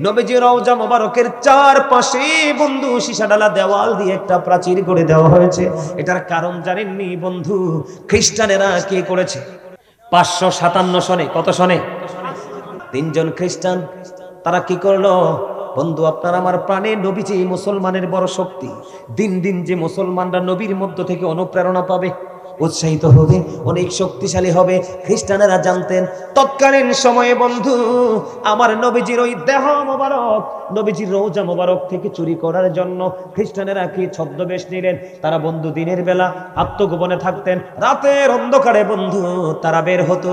নবীজির রওজা মোবারকের চারপাশে বন্ধু সীসাডালা দেওয়াল দিয়ে একটা প্রাচীর করে দেওয়া হয়েছে। এটার কারণ জানেননি বন্ধু? খ্রিস্টানেরা কি করেছে? 557 সনে, কত সনে? 3 জন খ্রিস্টান তারা কি করলো বন্ধু? আপনার আমার প্রাণে নবীজি মুসলমানের বড় শক্তি। দিন দিন যে মুসলমানরা নবীর মধ্য থেকে অনুপ্রেরণা পাবে, উৎসাহিত হবে, অনেক শক্তিশালী হবে, খ্রিস্টানেরা জানতেন। তৎকালীন সময়ে বন্ধু আমার নবীজির ওই দেহ মোবারক, নবীজির রওজা মোবারক থেকে চুরি করার জন্য খ্রিস্টানেরা কি ছদ্মবেশ নিলেন। তারা বন্ধু দিনের বেলা আত্মগোপনে থাকতেন, রাতের অন্ধকারে বন্ধু তারা বের হতো।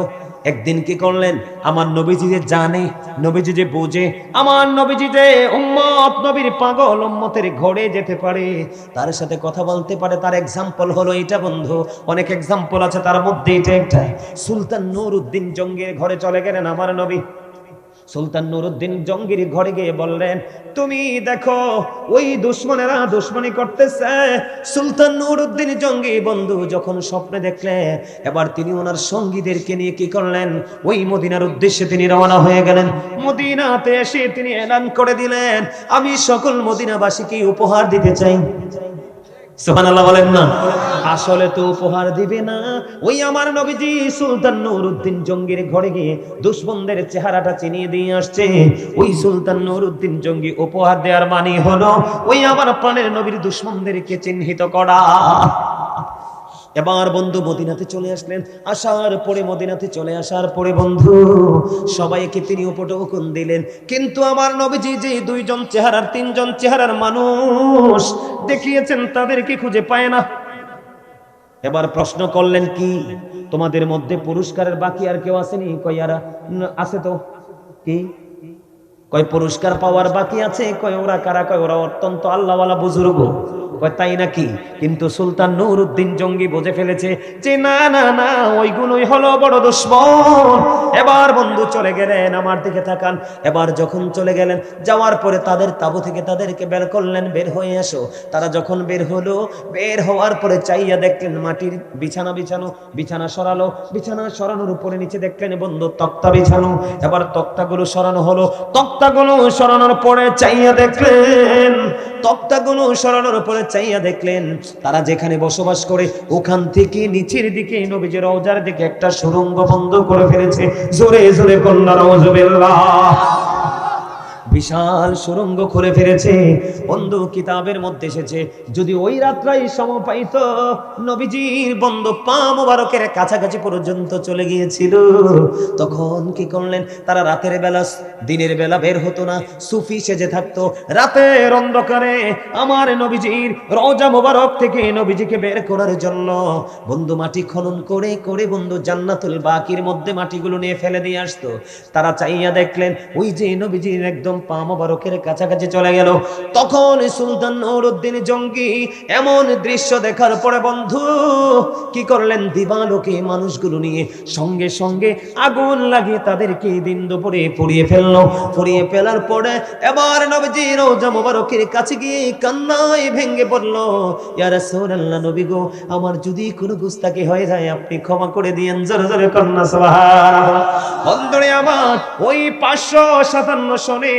একদিন কি করলেন? আমার নবীজি যে জানে, নবীজি যে বোঝে, আমার নবীজি যে উম্মত, নবীর পাগল উম্মতের ঘরে যেতে পারে, তার সাথে কথা বলতে পারে, তার এক্সাম্পল হলো এটা বন্ধু। অনেক এক্সাম্পল আছে, তার মধ্যে এটা একটা। সুলতান নূরউদ্দিন জঙ্গির ঘরে চলে গেলেন আমার নবী। সুলতান নূরউদ্দিন জঙ্গির ঘরে গিয়ে বললেন, তুমি দেখো ওই দুশমনেরা দুশমনি করতেছে। সুলতান নূরউদ্দিন জঙ্গি বন্ধু যখন স্বপ্নে দেখলেন, এবার তিনি ওনার সঙ্গীদেরকে নিয়ে কি করলেন? ওই মদিনার উদ্দেশ্যে তিনি রওনা হয়ে গেলেন। মদিনাতে এসে তিনি এলান করে দিলেন, আমি সকল মদিনাবাসীকে উপহার দিতে চাই। সুবহানাল্লাহ বলেন না? আসলে তো উপহার দিবে না, ওই আমার নবীজি সুলতান নূরউদ্দিন জঙ্গির ঘরে গিয়ে দুশমনদের চেহারাটা চিনিয়ে দিয়ে আসছে। ওই সুলতান নূরউদ্দিন জঙ্গি উপহার দেওয়ার মানে হলো ওই আমার প্রাণের নবীর দুশমনদেরকে চিহ্নিত করা। এবার বন্ধু মদিনাতে চলে আসলেন। আসার পরে মদিনাতে চলে আসার পরে বন্ধু সবাইকে তিনি উপঢৌকন দিলেন। কিন্তু আমার নবীজি যে 2 জন চেহারার 3 জন চেহারার মানুষ দেখিয়েছেন, তাদেরকে খুঁজে পায় না। এবার প্রশ্ন করলেন, কি তোমাদের মধ্যে পুরস্কারের বাকি আর কেউ আসেনি? কই আর আছে তো। কি কয় পুরস্কার পাওয়ার বাকি আছে? কয় ওরা কারা? কয় ওরা অত্যন্ত আল্লাহওয়ালা বুজুর্গ। কয় তাই নাকি? কিন্তু সুলতান নূরউদ্দিন জঙ্গি বুঝে ফেলেছে যে না না না, ওইগুলোই হলো বড় দুশমন। এবার বন্ধু চলে গেলেন, আমার দিকে তাকান। এবার যখন চলে গেলেন, যাওয়ার পরে তাদের তাঁবু থেকে তাদেরকে বের করলেন, বের হয়ে এসো। তারা যখন বের হলো, বের হওয়ার পরে চাইয়া দেখলেন মাটির বিছানা বিছানো, বিছানা সরালো, বিছানা সরানোর উপরে নিচে দেখলেন বন্ধু তক্তা বিছানো। এবার তক্তাগুলো সরানো হলো, তক্তাগুলো সরানোর পরে চাইয়া দেখলেন, তক্তাগুলো সরানোর পরে চাইয়া দেখলেন তারা যেখানে বসবাস করে ওখান থেকে নিচের দিকে নবীজির রওজার দিকে একটা সুড়ঙ্গ বন্ধ করে ফেলেছে। জোরে জোরে কন্যা রাউযুবিল্লাহ। বিশাল সুড়ঙ্গ করে ফেলেছে বন্ধু। কিতাবের মধ্যে এসেছে যদি ওই রাত্রাই সময় পাইত, নবীজির বন্ধু পা মোবারকের কাছাকাছি পর্যন্ত চলে গিয়েছিল। তখন কি করলেন তারা? রাতের বেলা, দিনের বেলা বের হতো না, সুফি সেজে থাকতো। রাতের অন্ধকারে আমার নবীজির রওজা মোবারক থেকে নবীজিকে বের করার জন্য বন্ধু মাটি খনন করে করে বন্ধু জান্নাতুল বাকির মধ্যে মাটিগুলো নিয়ে ফেলে দিয়ে আসতো। তারা চাইয়া দেখলেন ওই যে নবীজির একদম পা মোবারকের কাছাকাছি চলে গেল। তখন সুলতান নূরউদ্দিন জঙ্গি এমন দৃশ্য দেখার পরে বন্ধু কি করলেন? দিবালোকে মানুষগুলো নিয়ে সঙ্গে সঙ্গে আগুন লাগিয়ে তাদেরকে দিন দুপুরে পুড়িয়ে ফেললো। পুড়িয়ে ফেলার পরে এবার নবীজি রওজা মোবারকের কাছে গিয়ে কান্নায় ভেঙে পড়লো, ইয়া রাসূলুল্লাহ, নবী গো, আমার যদি কোনো গুস্তাখি হয়ে যায় আপনি ক্ষমা করে দিয়েন। জোরে জোরে কন্যা সুবহানাল্লাহ। বন্ধুরে আমার ওই 557 সনে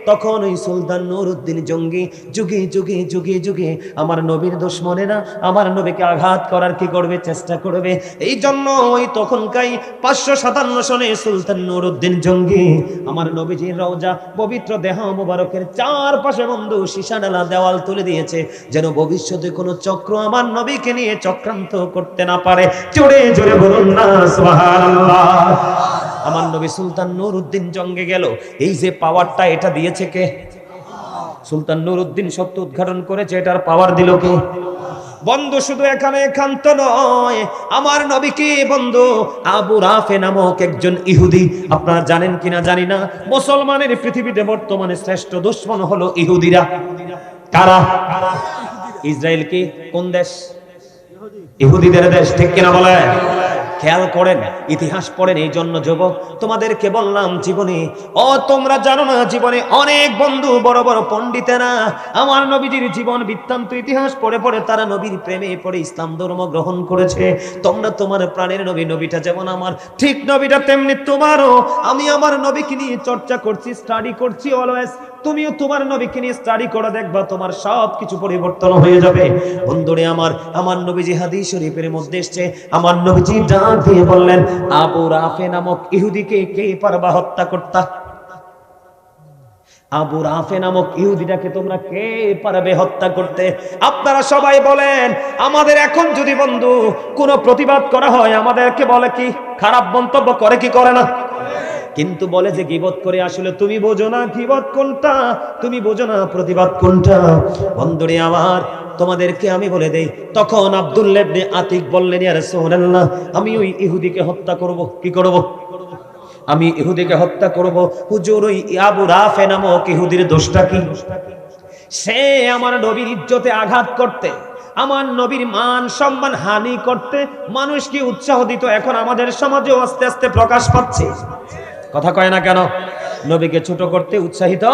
তখন ওই সুলতান নূরউদ্দিন জঙ্গি যুগে যুগে যুগে যুগে আমার নবীর দুশমনেরা আমার নবীকে আঘাত করার কি করবে? চেষ্টা করবে। এই জন্য ওই তখনকাই 557 সনে সুলতান নূরউদ্দিন জঙ্গি আমার নবীজির রওজা পবিত্র দেহ মোবারকের চারপাশে বন্ধু সীসাডালা দেওয়াল তুলে দিয়েছে, যেন ভবিষ্যতে কোনো চক্র আমার নবীকে নিয়ে চক্রান্ত করতে না পারে। জোরে জোরে বলুন না সুবহানাল্লাহ। আমার নবী সুলতান নূরউদ্দিন জঙ্গে গেল, এই যে পাওয়ারটা এটা দিয়েছে কে? সুলতান নূরউদ্দিন সত্য উদ্ঘাটন করেছে, এটার পাওয়ার দিল কে? বন্ধু শুধু এখানে একান্ত নয়, আমার নবীকে বন্ধু আবু রাফে নামক একজন ইহুদি, আপনারা জানেন কিনা জানি না, মুসলমানের পৃথিবীতে বর্তমানে শ্রেষ্ঠ দুশমন হলো ইহুদিরা। কারা? ইসরায়েল কি কোন দেশ? ইহুদিদের দেশ, ঠিক কিনা বলে? খেয়াল করেন, ইতিহাস পড়েন। এই জন্য যুবক তোমাদেরকে বললাম, জীবনে তোমরা জানো না, জীবনে অনেক বন্ধু বড় বড় পণ্ডিতেরা আমার নবীজির জীবন বৃত্তান্ত ইতিহাস পড়ে পড়ে তারা নবীর প্রেমে পড়ে ইসলাম ধর্ম গ্রহণ করেছে। তোমরা তোমার প্রাণের নবীটা যেমন আমার, ঠিক নবীটা তেমনি তোমারও। আমি আমার নবীকে নিয়ে চর্চা করছি, স্টাডি করছি অলওয়েজ। তুমিও তোমার নবীকে নিয়ে স্টাডি করে দেখবা, তোমার সব কিছু পরিবর্তন হয়ে যাবে। বন্ধুরে আমার নবীজি হাদিস শরীফের মধ্যে এসেছে, আমার নবীজি ডাক দিয়ে বললেন, আবু রাফে নামক ইহুদিকে কে পারবা হত্যা করতা? আবু রাফে নামক ইহুদিটাকে তোমরা কে পারবে হত্যা করতে? আপনারা সবাই বলেন। আমাদের এখন যদি বন্ধু কোনো প্রতিবাদ করা হয়, আমাদেরকে বলে কি, খারাপ মন্তব্য করে কি করে না? কিন্তু বলে যে গীবত করে। আসলে তুমি বোঝো না গীবত কোনটা, তুমি বোঝো না প্রতিবাদ কোনটা। বন্ধুরে আমার, তোমাদেরকে আমি বলে দেই, তখন আব্দুল্লাহ ইবনে আতিক বললেন, ইয়া রাসূলুল্লাহ, আমি ওই ইহুদিকে হত্যা করব। কি করব? আমি ইহুদিকে হত্যা করব। হুজুর, ওই আবু রাফে নামক ইহুদির দোষটা কি? সে আমার নবীর ইজ্জতে আঘাত করতে, আমার নবীর মান সম্মান হানি করতে মানুষকে উৎসাহ দিত। এখন আমাদের সমাজেও আস্তে আস্তে প্রকাশ পাচ্ছে। কথা কয় না কেন? নবীকে ছোট করতে উৎসাহিত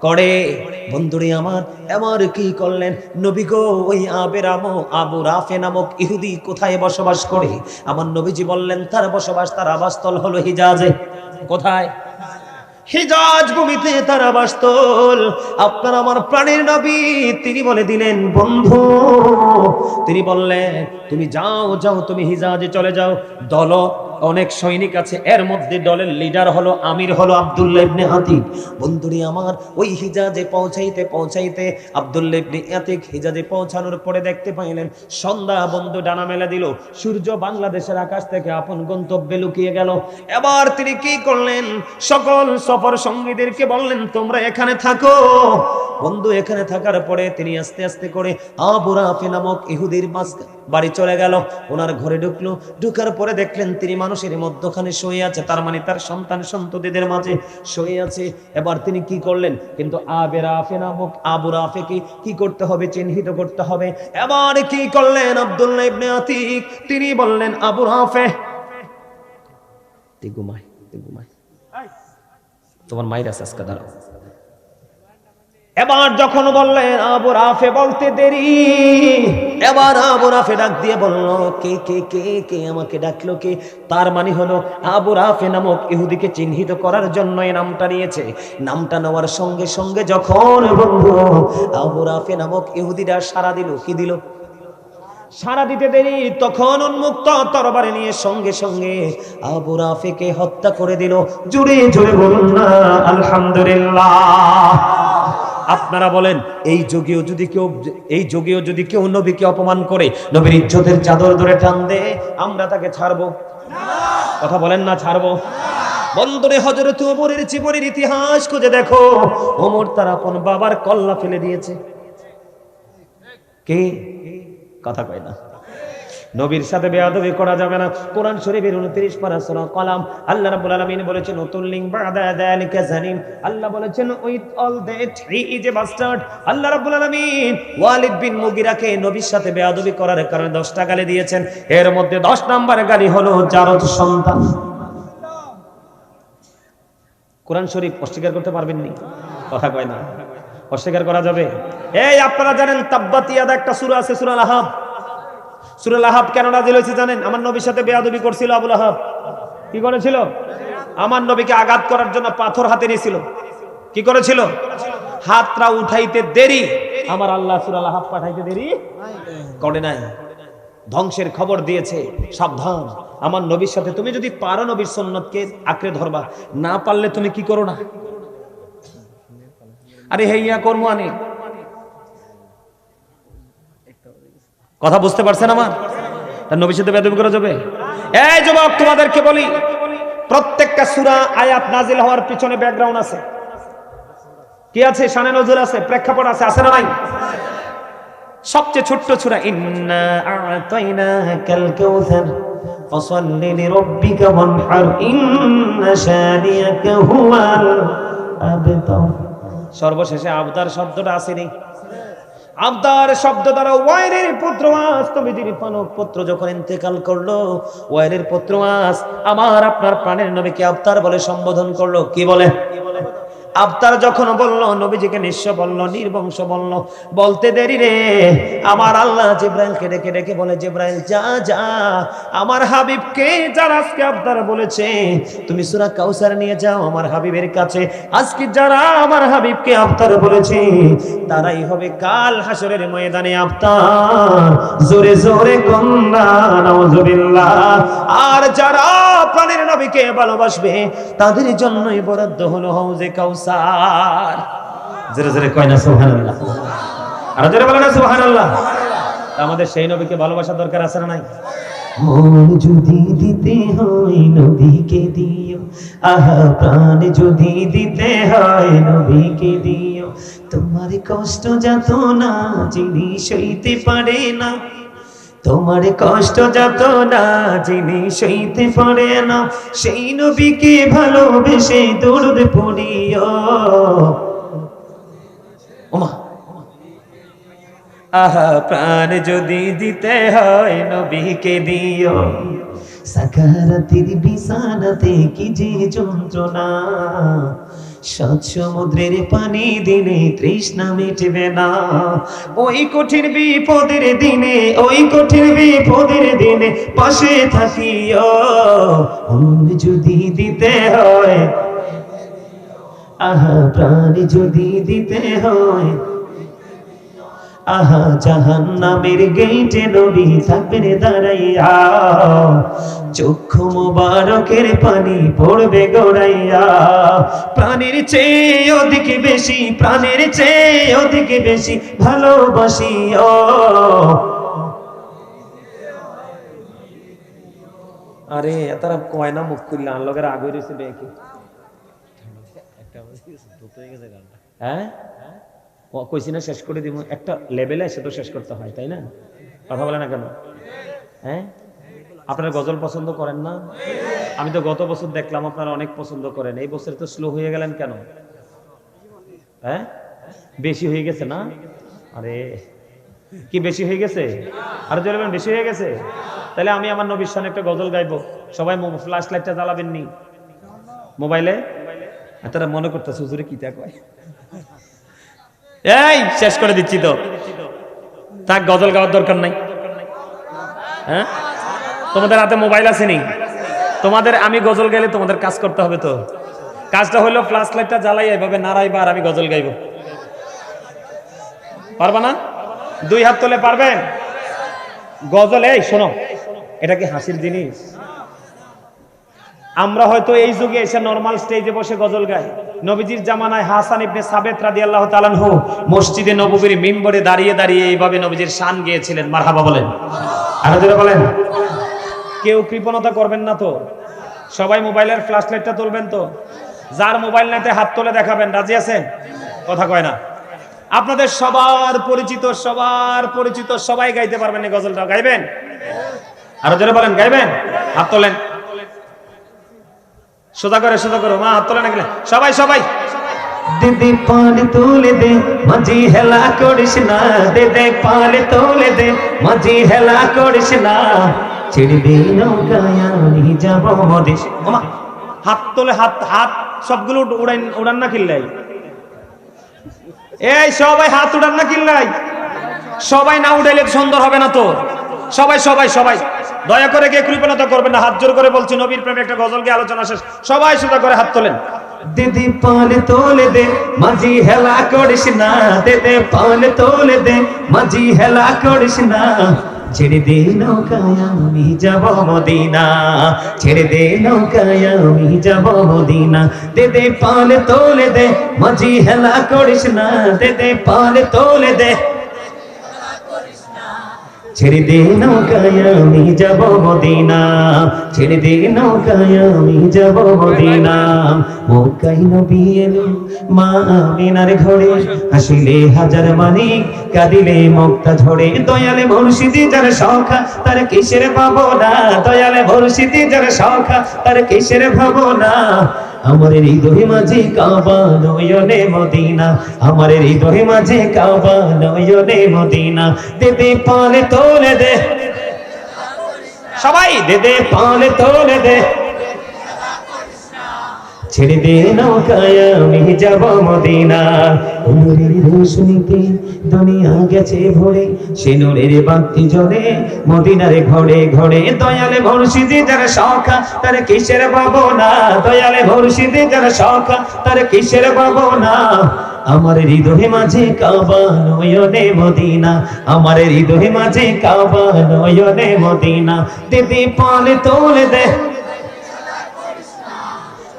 করে। বন্ধুরে আমার কি করলেন নবী গো? ওই আবু রাফে নামক ইহুদি কোথায় বসবাস করে? আমার নবীজি বললেন, তার বসবাস, তার আবাসস্থল হলো হিজাজে। কোথায়? হিজাজ ভূমিতে তার আবাসস্থল। আপনার আমার প্রাণের নবী তিনি বলে দিলেন, বন্ধু, তিনি বললেন, তুমি যাও, তুমি হিজাজে চলে যাও। দল অনেক সৈনিক আছে, এর মধ্যে দলের লিডার হলো, আমির হলো আব্দুল্লাহ ইবনে আতিক। বন্ধুরি আমার, ওই হিজাজে পৌঁছাইতে আব্দুল্লাহ ইবনে আতিক হিজাজে পৌঁছানোর পরে দেখতে পাইলেন সন্ধ্যা বন্ধু ডানা মেলে দিল, সূর্য বাংলাদেশের আকাশ থেকে আপন গন্তব্যে লুকিয়ে গেল। এবার তিনি কি করলেন? সকল সফর সঙ্গীদেরকে বললেন, তোমরা এখানে থাকো। বন্ধু, এখানে থাকার পরে তিনি আস্তে আস্তে করে আবু রাফে নামক ইহুদির বাড়ি চলে গেল। ওনার ঘরে ঢুকলো, ঢুকার পরে দেখলেন তিনি মানুষের মধ্যখানে শুয়ে আছে, তার মানে তার সন্তান সন্ততিদের মাঝে শুয়ে আছে। এবার তিনি কি করলেন? কিন্তু আবু রাফেকে কি করতে হবে? চিহ্নিত করতে হবে। এবার কি করলেন? আব্দুল্লাহ ইবনে আতিক তিনি বললেন, আবু রাফে, তুই ঘুমাই, তোমার মায়ের আছে আজকে, দাঁড়াও। এবার যখন বললেন আবু রাফে, বলতে দেরি। এবার আবু রাফে ডাক দিয়ে বলল, কে কে কে কে আমাকে ডাকলো কে? তার মানে হলো আবু রাফে নামক ইহুদিকে চিহ্নিত করার জন্য এই নামটা নিয়েছে। নামটা নেওয়ার সঙ্গে সঙ্গে যখন বন্ধু আবু রাফে নামক ইহুদিরা সাড়া দিল, কি দিল? সাড়া দিতে দেরি, তখন উন্মুক্ত তরবারি নিয়ে সঙ্গে সঙ্গে আবু রাফেকে হত্যা করে দিল। জোরে জোরে বলুন না আলহামদুলিল্লাহ। আপনারা বলেন, এই যুগেও যদি কেউ নবীকে অপমান করে, নবীর ইজ্জতের চাদর ধরে টান দে, আমরা তাকে ছাড়বো? কথা বলেন না, ছাড়বো? বন্ধুরে, হযরত ওমরের জীবনের ইতিহাস খুঁজে দেখো। ওমর তার আপন বাবার কল্লা ফেলে দিয়েছে। কে? কথা কয় না। নবীর সাথে বেয়াদবি করা যাবে না। কোরআন শরীফের 29 পারা সূরা কলাম, আল্লাহ রাব্বুল আলামিন বলেছেন, উতুল্লিং বাদা যালিকা জানিম। আল্লাহ বলেছেন, with all that he is a bastard. আল্লাহ রাব্বুল আলামিন ওয়ালিদ বিন মুগিরাকে নবীর সাথে বেয়াদবি করার কারণে 10টা গালি দিয়েছেন। এর মধ্যে 10 নম্বর গালি হলো জারদ সন্তান। কোরআন শরীফ অস্বীকার করতে পারবেন নি? কথা কয় না। অস্বীকার করা যাবে? এই আপনারা জানেন তাব্বাত ইয়াদা একটা সূরা আছে, সূরা লাহাব। সূরা লাহাব কেন নাযিল হয়েছে জানেন? আমার নবীর সাথে বেয়াদবি করছিল আবু লাহাব। কি করেছিল? আমার নবীকে আঘাত করার জন্য পাথর হাতে নিয়েছিল। কি করেছিল? হাতটা উঠাইতে দেরি, আমার আল্লাহ সূরা লাহাব পাঠাইতে দেরি করে নাই। ধ্বংসের খবর দিয়েছে, সাবধান। আমার নবীর সাথে তুমি যদি পারো নবীর সুন্নতকে আঁকড়ে ধরবা, না পারলে তুমি কি করো না? আরে হেইয়া কর্ম আনে। কথা বুঝতে পারছেন আমার? তার নবীর সাথে বেয়াদবি করা যাবে? এই যুবক, তোমাদেরকে বলি, প্রত্যেকটা সূরা আয়াত নাজিল হওয়ার পিছনে ব্যাকগ্রাউন্ড আছে। কি আছে? শানে নজুল আছে, প্রেক্ষাপট আছে, আছে না নাই? সবচেয়ে ছোট্ট সূরা, ইন্না আ'তাইনাকাল কাউসার ফাসাল্লি লিরাব্বিকা ওয়ানহার ইন্না শানিয়াকা হুয়াল আবতার। সর্বশেষে আবতার শব্দটা আসেনি। আবদার শব্দ দ্বারা ওয়াইলের পুত্র আস নবীজির পালক পুত্র যখন ইন্তেকাল করলো, ওয়াইলের পুত্র আস আমার আপনার প্রাণের নবীকে আবতার বলে সম্বোধন করলো। কি বলে? আবতার যখন বলল, নবীজিকে নিঃস্ব বলল, নির্বংশ বলল, বলতে দেরি রে আমার আল্লাহ জিব্রাইলকে ডেকে ডেকে বলে, জিব্রাইল যা যা আমার হাবিবকে যারা আজকে আবতার বলেছে তুমি সূরা কাউসার নিয়ে যাও আমার হাবিবের কাছে। আজকে যারা আমার হাবিবকে আবতার বলেছে তারাই হবে কাল হাসরের ময়দানে আবতার। জোরে জোরে কন্না নাউজুবিল্লাহ। আর যারা প্রাণের নবীকে ভালোবাসবে তাদের জন্যই বরাদ্দ হলো হাউজে কাউসার। জোরে জোরে কয় না সুবহানাল্লাহ, আর জোরে বলেন না সুবহানাল্লাহ। আমাদের সেই নবীকে ভালোবাসা দরকার আছে না নাই? মন যদি দিতে হয় নবীকে দিও, আহা প্রাণ যদি দিতে হয় নবীকে দিও। তোমার কষ্ট যত না যিনি সইতে পারে না, তোমার কষ্ট যত না যিনি সইতে পারে না, সেই নবীকে ভালোবেসে দরুদ পড়িও। ওমা আহা প্রাণ যদি দিতে হয় নবীকে দিও। সাকারাতের বিছানাতে কি যে যন্ত্রণা, সাত সমুদ্রের পানি দিনে তৃষ্ণা মিটবে না। ওই কঠিন বিপদের দিনে, ওই কঠিন বিপদের দিনে পাশে থাকিও। মন যদি দিতে হয়, আহা প্রাণ যদি দিতে হয়, আহা জাহান্নামের গেটে নবী থাকবেন দাঁড়াইয়া, চক্ষু মুবারকের পানি পড়বে গড়াইয়া। প্রাণের চেয়ে অধিক বেশি, প্রাণের চেয়ে অধিক বেশি ভালোবাসিও। আরে তারা কয় না মুখ খুললে আনলোকের আগে রয়েছে দেখি। হ্যাঁ কইছি না শেষ করে দিব, একটা লেভেলে এসে তো শেষ করতে হয়, তাই না? কথা বলে না কেন? হ্যাঁ আপনারা গজল পছন্দ করেন না? আমি তো গত বছর দেখলাম আপনারা অনেক পছন্দ করেন, এই বছর তো স্লো হয়ে গেলেন কেন? হ্যাঁ বেশি হয়ে গেছে না? আরে কি বেশি হয়ে গেছে? আরে বলবেন বেশি হয়ে গেছে? তাহলে আমি আমার নবীর সামনে একটা গজল গাইবো, সবাই ফ্ল্যাশ লাইটটা জ্বালাবেন নি মোবাইলে। তারা মনে করতেছে হুজুরে কি তা কয়। এই শেষ করে দিচ্ছি তো, তাক গজল গাওয়ার দরকার নাই। হ্যাঁ তোমাদের হাতে মোবাইল আছে নি? তোমাদের আমি গজল গাইলে তোমাদের কাজ করতে হবে তো। কাজটা হলো ফ্ল্যাশ লাইটটা জ্বালাই এভাবে নাড়াইবা আর আমি গজল গাইবো। পারবা না? দুই হাত তুলে পারবেন? গজল এই শোনো, এটা কি হাসির জিনিস? আমরা হয়তো এই যুগে এসে নরমাল স্টেজে বসে গজল গাই। নবীজির জামানায় হাসান ইবনে সাবেত রাদিয়াল্লাহু তাআলা আনহু মসজিদে নববীর মিম্বরে দাঁড়িয়ে দাঁড়িয়ে এইভাবে নবীজির শান গেয়েছিলেন। মারহাবা বলেন, আরো জোরে বলেন। কেউ কৃপণতা করবেন না তো? সবাই মোবাইলের ফ্ল্যাশ লাইটটা তুলবেন তো? যার মোবাইল নাতে হাত তুলে দেখাবেন। রাজি আছেন? কথা কয় না। আপনাদের সবার পরিচিত সবাই গাইতে পারবেন এই গজলটা, গাইবেন? আরো জোরে বলেন, গাইবেন? হাত তোলেন, সোজা করো মা, হাত তোলে না গেলে সবাই দিদি পাল তুলে দে মাঝি হেলা করিস না, দিদি পাল তুলে দে মাঝি হেলা করিস না, ছিড়বি নৌকায় আমি যাব মদিস। ওমা হাত তোলে, হাত সবগুলো উড়ান না কিল্লাই। এই সবাই হাত উড়ান না কিল্লাই। সবাই না উড়াইলে সুন্দর হবে না তো। সবাই দয়া করে কে কৃপণতা করবেন না, হাত জোর করে বলছি। নবীর প্রেমে একটা গজল গিয়ে আলোচনা শেষ, সবাই সোজা করে হাত তোলেন। দিদি পালে তোলে দে মাঝি হেলা করিস না, দিদি পালে তোলে দে মাঝি হেলা করিস না, ছেড়ে দে নৌকায় আমি যাব মদিনা, ছেড়ে দে নৌকায় আমি যাব মদিনা, দিদি পালে তোলে দে মাঝি হেলা করিস না, দিদি পালে তোলে দে, ছেড়ে দে নৌকায় আমি যাব মদিনা, ছেড়ে দে নৌকায় আমি যাব মদিনা। মক্কায় নবী এলো মা আমিনার ঘরে, হাসিলে হাজার মানিক কাঁদিলে মুক্তা ঝরে, দয়ালে মুর্শিদি যার সখা তার কিসের ভাবনা, দয়ালে মুর্শিদি যার সখা তার কিসের ভাবনা, আমার হৃদয়ে মাঝে কাবা নয়নে মদিনা, আমার হৃদয়ে মাঝে কাবা নয়নে মদিনা, দে দে পালে তোলে দে, সবাই দে দে পালে তোলে দে, ছেড়ে দে নৌকায় আমি যাব মদিনা। নূরের রোশনীতে দুনিয়া গেছে ভরে, সে নূরের বাতি জ্বলে মদিনার ঘরে ঘরে। দয়ালে মুর্শিদি যার সখা তার কিসের ভাবনা, দয়ালে মুর্শিদি যার সখা তার কিসের ভাবনা। আমার হৃদয়ে মাঝে কাবা নয়নে মদিনা, আমার হৃদয়ে মাঝে কাবা নয়নে মদিনা, দে দে পালে তোলে দে,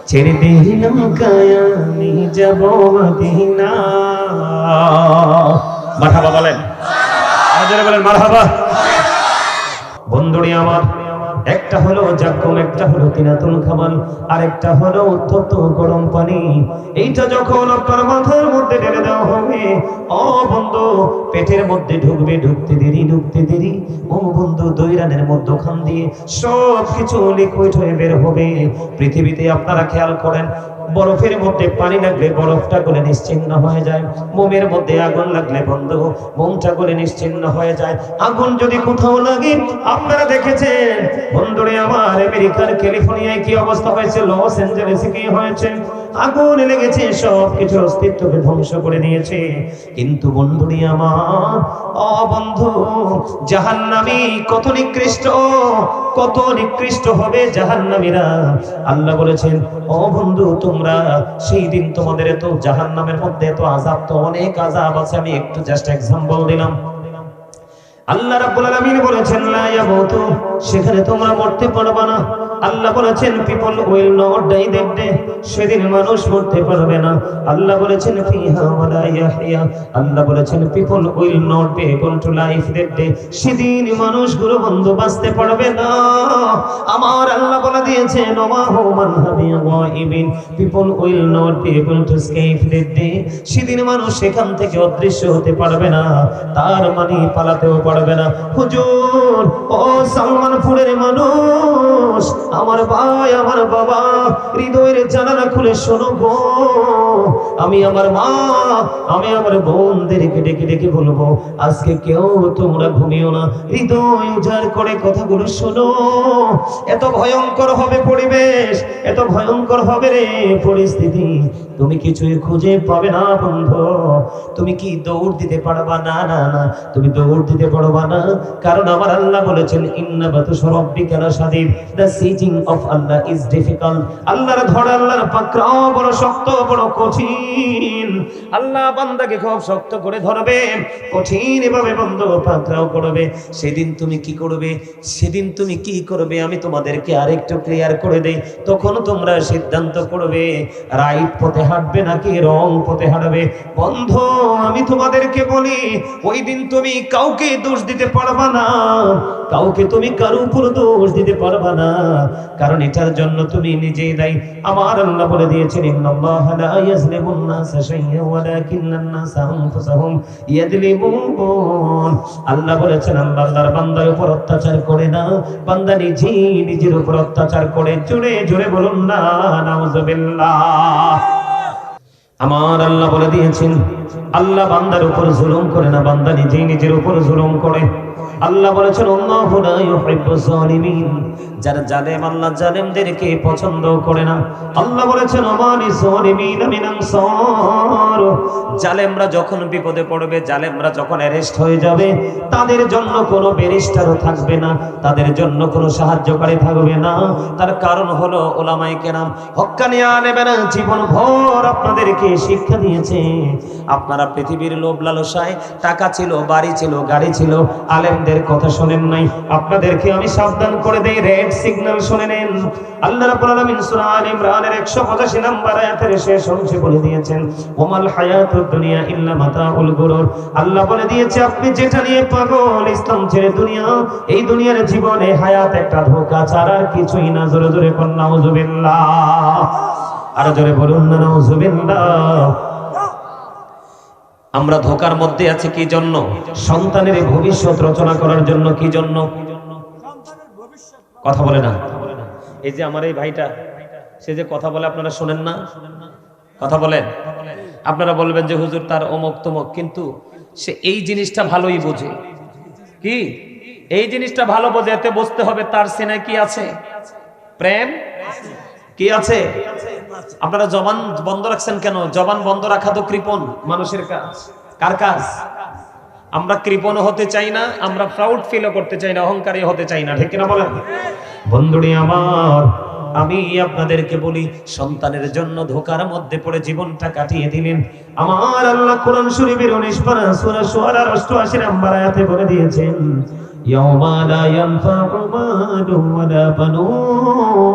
ছেড়ে দে নৌকায় আমি যাব মদিনা। মারহাবা বলেন, আজরে বলেন মারহাবা। বন্ধুরি আমার, একটা হলো জাক্কুম, একটা হলো তিনাতুল খামাল, আর একটা হলো উত্তপ্ত গরম পানি। এইটা যখন আপনার মাথার মধ্যে ঢেলে দেওয়া হবে, ও বন্ধু পেটের মধ্যে ঢুকবে, ঢুকতে দেরি ঢুকতে দেরি, ও বন্ধু দৈরানের মধ্যখান দিয়ে সব কিছু লিকুইড হয়ে বের হবে। পৃথিবীতে আপনারা খেয়াল করেন, বরফের মধ্যে পানি লাগলে বরফটা গলে নিশ্চিহ্ন হয়ে যায়, মোমের মধ্যে আগুন লাগলে বন্ধু মোমটা গলে নিশ্চিহ্ন হয়ে যায়। আগুন যদি কোথাও লাগে, আপনারা দেখেছেন বন্ধুরে আমার, আমেরিকার ক্যালিফোর্নিয়ায় কি অবস্থা হয়েছে, লস অ্যাঞ্জেলেসে কি হয়েছে, আগুন লেগেছে, সব কিছু অস্তিত্বকে ধ্বংস করে দিয়েছে। কিন্তু বন্ধুরে আমার, ও বন্ধু জাহান্নামী কত নিকৃষ্ট, কত নিকৃষ্ট হবে জাহান্নামীরা। আল্লাহ বলেছেন, ও বন্ধু তোমরা সেই দিন তোমাদের এত জাহান্নামের মধ্যে এত আযাব, তো অনেক আযাব আছে, আমি একটু জাস্ট এক্সাম্পল দিলাম। আল্লাহ রাব্বুল আলামিন বলেছেন লা ইয়ামুতু, সেখানে তোমরা মরতে পারবে না। আল্লাহ বলেছেন people will not die that day, সেদিন মানুষ মরতে পারবে না। আল্লাহ বলেছেন ফিহা ওয়ালা ইয়াহইয়া, আল্লাহ বলেছেন people will not be able to life that day, সেদিন মানুষগুলো বন্ধু বাঁচতে পারবে না। আমার আল্লাহ বলে দিয়েছেন ওমা হুমান হাবিয়া গায়বিন, people will not be able to escape that day, সেদিন মানুষ সেখান থেকে অদৃশ্য হতে পারবে না, তার মানে পালাতেও পারবে না। হুজুর, ও সালমানপুরের মানুষ, আমার ভাই আমার বাবা, হৃদয়ের জানালা খুলে শোনো গো, আমি আমার মা, আমি আমার বোনদেরকে ডেকে ডেকে বলবো, আজকে কেউ তোমরা ঘুমিও না, হৃদয় উজাড় করে কথাগুলো শোনো। এত ভয়ঙ্কর হবে পরিবেশ, এত ভয়ঙ্কর হবে রে পরিস্থিতি, তুমি কিছুই খুঁজে পাবে না বন্ধু। তুমি কি দৌড় দিতে পারবা? না না না, তুমি দৌড় দিতে পারবা না, কারণ আমার আল্লাহ বলেছেন ইন্না বাতুশা রাব্বিকা লাশাদীদ, দ্য সিজিং অফ আল্লাহ ইজ ডিফিকাল্ট। আল্লাহর ধরা, আল্লাহর পাকড়াও বড় শক্ত, বড় কঠিন। আল্লাহ বান্দাকে খুব শক্ত করে ধরবে, কঠিন ভাবে বন্ধু পাকড়াও করবে। সেদিন তুমি কি করবে? সেদিন তুমি কি করবে আমি তোমাদেরকে আরেকটু ক্লিয়ার করে দেই, তখন তোমরা সিদ্ধান্ত করবে রাইট পথে হাঁটবে নাকি রং পথে হাঁটবে। বন্ধু আমি তোমাদেরকে বলি, ওই দিন তুমি কাউকে দোষ দিতে পারবা না, কাউকে তুমি কারো উপর দোষ দিতে পারবা না, কারণ এটার জন্য তুমি নিজেই দায়ী। আমার আল্লাহ বলে দিয়েছেন ইন্নাল্লাহা লা ইয়াজলিমুন নাসা শাইয়্যান ওয়ালাকিন্নান নাসা আনফুসাহুম ইয়াজলিমুন। আল্লাহ বলেছেন আল্লাহর বান্দার উপর অত্যাচার করে না, বান্দা নিজেই নিজের উপর অত্যাচার করে। জোরে জোরে বলুন না নাউযুবিল্লাহ। আমার আল্লাহ বলে দিয়েছেন আল্লাহ বান্দার উপর জুলুম করে না, বান্দা নিজেই নিজের উপর জুলুম করে। আল্লাহ বলেছেন আল্লাহু লা ইউহিব্বুজ জালিমিন, যারা জালেম আল্লাহ জালেমদেরকে পছন্দ করে না। আল্লাহ বলেছেন আমানি জালিমিন মিন আনসার, জালেমরা যখন বিপদে পড়বে, জালেমরা যখন অ্যারেস্ট হয়ে যাবে, তাদের জন্য কোনো ব্যারিস্টারও থাকবে না, তাদের জন্য কোনো সাহায্যকারী থাকবে না। তার কারণ হলো উলামায়ে কেরাম হক্কানি আলেমেরা জীবন ভর আপনাদেরকে শিক্ষা দিয়েছে। আপনারা পৃথিবীর লোভ লালসায়, টাকা ছিল, বাড়ি ছিল, গাড়ি ছিল, আলেমদের কথা শোনেন নাই। আপনাদেরকে আমি সাবধান করে দেই, রেড সিগন্যাল শুনে নেন। আল্লাহ রাব্বুল আলামিন সূরা আলে ইমরানের 185 নম্বর আয়াতের শেষ অংশে বলে দিয়েছেন ওমাল হায়াতুদ দুনিয়া ইল্লা মাতাউল গুরুর। আল্লাহ বলে দিয়েছে আপনি যেটা নিয়ে পাগল, ইসলাম ছেড়ে দুনিয়া, এই দুনিয়ার জীবনে হায়াত একটা ধোঁকা ছাড়া আর কিছুই না। জোরে জোরে বলুন নাউযুবিল্লাহ, আর জোরে বলুন না নাউযুবিল্লাহ। আমরা ধোকার মধ্যে আছি কি জন্য? সন্তানের ভবিষ্যৎ রচনা করার জন্য। কি জন্য? কথা বলে না। এই যে আমার এই ভাইটা, সে যে কথা বলে আপনারা শোনেন না, কথা বলেন, আপনারা বলবেন যে হুজুর তার অমুক তমুক, কিন্তু সে এই জিনিসটা ভালোই বোঝে। কি এই জিনিসটা ভালো বোঝে, এতে বুঝতে হবে তার সিনায় কি আছে, প্রেম কি আছে। আপনারা জবান বন্ধ রাখছেন কেন? জবান বন্ধ রাখা তো কৃপণ মানুষের কাজ। কার কাজ? আমরা কৃপণ হতে চাই না, আমরা প্রাউড ফিলও করতে চাই না, অহংকারী হতে চাই না, ঠিক কিনা বলেন? বন্ধুরে আমার, আমি আপনাদেরকে বলি, সন্তানের জন্য ধোকার মধ্যে পড়ে জীবনটা কাটিয়ে দিলেন। আমার আল্লাহ কোরআন শরীফের 19 পারা সূরা শুআরার 88 নম্বর আয়াতে বলে দিয়েছেন, ইয়াউমা লা ইয়ানফাউ মালুন ওয়ালা বানুন।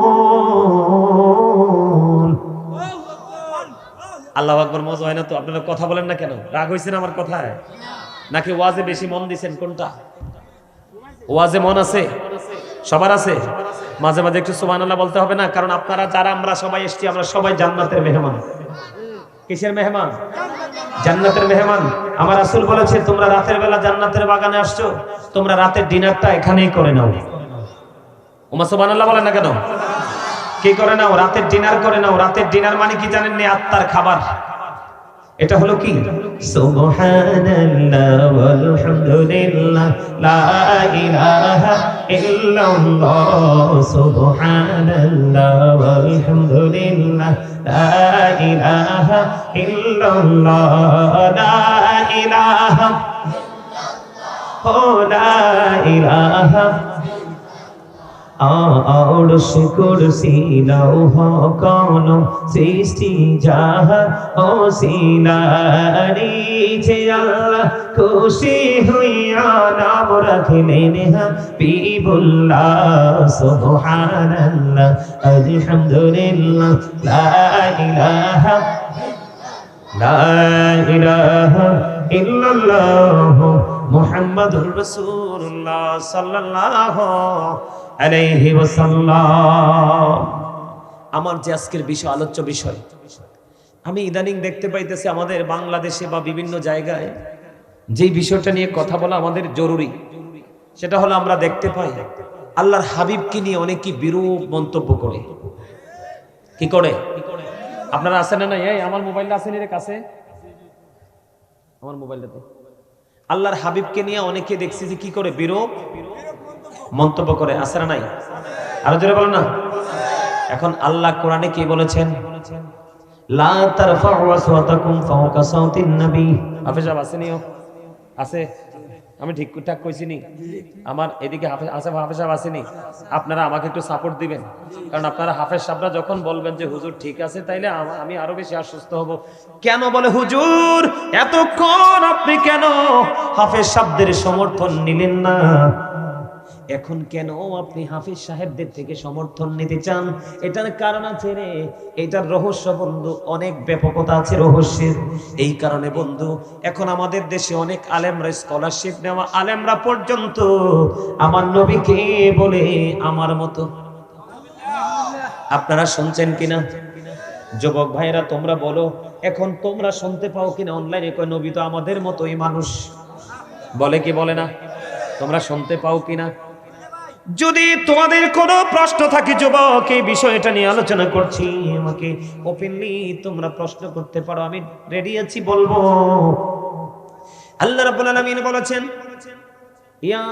আল্লাহু আকবার। মজা হয় না তো? আপনারা কথা বলেন না কেন? রাগ হইছেন আমার কথায় নাকি ওয়াজে বেশি মন দিছেন? কোনটা? ওয়াজে মন আছে? সবার আছে? মাঝে মাঝে একটু সুবহানাল্লাহ বলতে হবে না? কারণ আপনারা যারা আমরা সবাই এসেছি, আমরা সবাই জান্নাতের মেহমান। কিসের মেহমান? জান্নাতের মেহমান। আমার রাসূল বলেছে, তোমরা রাতের বেলা জান্নাতের বাগানে আসছো, তোমরা রাতের ডিনারটা এখানেই করে নাও। ওমা সুবহানাল্লাহ বলেন না কেন? কি করে নাও? রাতের ডিনার করে নাও। রাতের ডিনার মানে কি জানেন? নি আত্মার খাবার। এটা হলো কি? সুবহানাল্লাহ ওয়ালহামদুলিল্লাহ লা ইলাহা ইল্লাল্লাহ, সুবহানাল্লাহ ওয়ালহামদুলিল্লাহ লা ইলাহা ইল্লাল্লাহ, লা ইলাহা ও লা ইলাহা। আরশ কুরসি লৌহ কলম সৃষ্টি যাহা ও সিলারি, যে আল্লাহ খুশি হইয়া নাম রাখিলেন হাবিবুল্লাহ। সুবহানাল্লাহ আলহামদুলিল্লাহ লা ইলাহা ইল্লাল্লাহ মুহাম্মাদুর রাসূলুল্লাহ সাল্লাল্লাহু আলাইহি ওয়াসাল্লাম। আমার যে আজকের বিষয়, আলোচ্য বিষয়, আমি ইদানিং দেখতে পাইতেছি আমাদের বাংলাদেশে বা বিভিন্ন জায়গায় যেই বিষয়টা নিয়ে কথা বলা আমাদের জরুরি, সেটা হলো আমরা দেখতে পাই আল্লাহর হাবিবকে নিয়ে অনেকেই বিরূপ মন্তব্য করে। কি করে? আপনারা আছেন না? এই আমার মোবাইলটা আছে এর কাছে, আমার মোবাইলটাতে আল্লাহর হাবিবকে নিয়ে অনেকে দেখছি যে কি করে, বিরূপ মন্তব্য করে। আছে না নাই? আরো জোরে বলেন না। এখন আল্লাহ কোরআনে কি বলেছেন? লা তারফাউ আসওয়াতাকুম ফাওকা সাওতিন নবী। হাফেজ সাহেব আসেনিও? আছে? আমি ঠিকঠাক কইছি নি? আমার এদিকে হাফেজ সাহেব আসেনি? আপনারা আমাকে একটু সাপোর্ট দিবেন, কারণ আপনারা হাফেজ সাহেবরা যখন বলবেন যে হুজুর ঠিক আছে, তাইলে আমি আরো বেশি আশ্বস্ত হব। কেন বলে হুজুর এতক্ষণ আপনি কেন হাফেজ সাহেবদের সমর্থন নিলেন না? এখন কেন আপনি হাফিজ সাহেবদের থেকে সমর্থন নিতে চান? এটার কারণ আছে রে, এটার রহস্য বন্ধু, অনেক ব্যাপকতা আছে রহস্যের। এই কারণে বন্ধু এখন আমাদের দেশে অনেক আলেমরা, স্কলারশিপ নেওয়া আলেমরা পর্যন্ত আমার নবীকে বলে আমার মতো। আপনারা শুনছেন কিনা? যুবক ভাইরা তোমরা বলো, এখন তোমরা শুনতে পাও কিনা অনলাইনে? কয় নবী তো আমাদের মতোই মানুষ, বলে কি বলে না? তোমরা শুনতে পাও কিনা? যদি তোমাদের কোনো প্রশ্ন থাকে যুবক, এই বিষয়টা নিয়ে আলোচনা করছি, আমাকে ওপেনলি তোমরা প্রশ্ন করতে পারো, আমি রেডি আছি বলবো। আল্লাহ রাব্বুল আলামিন বলেছেন, ইয়া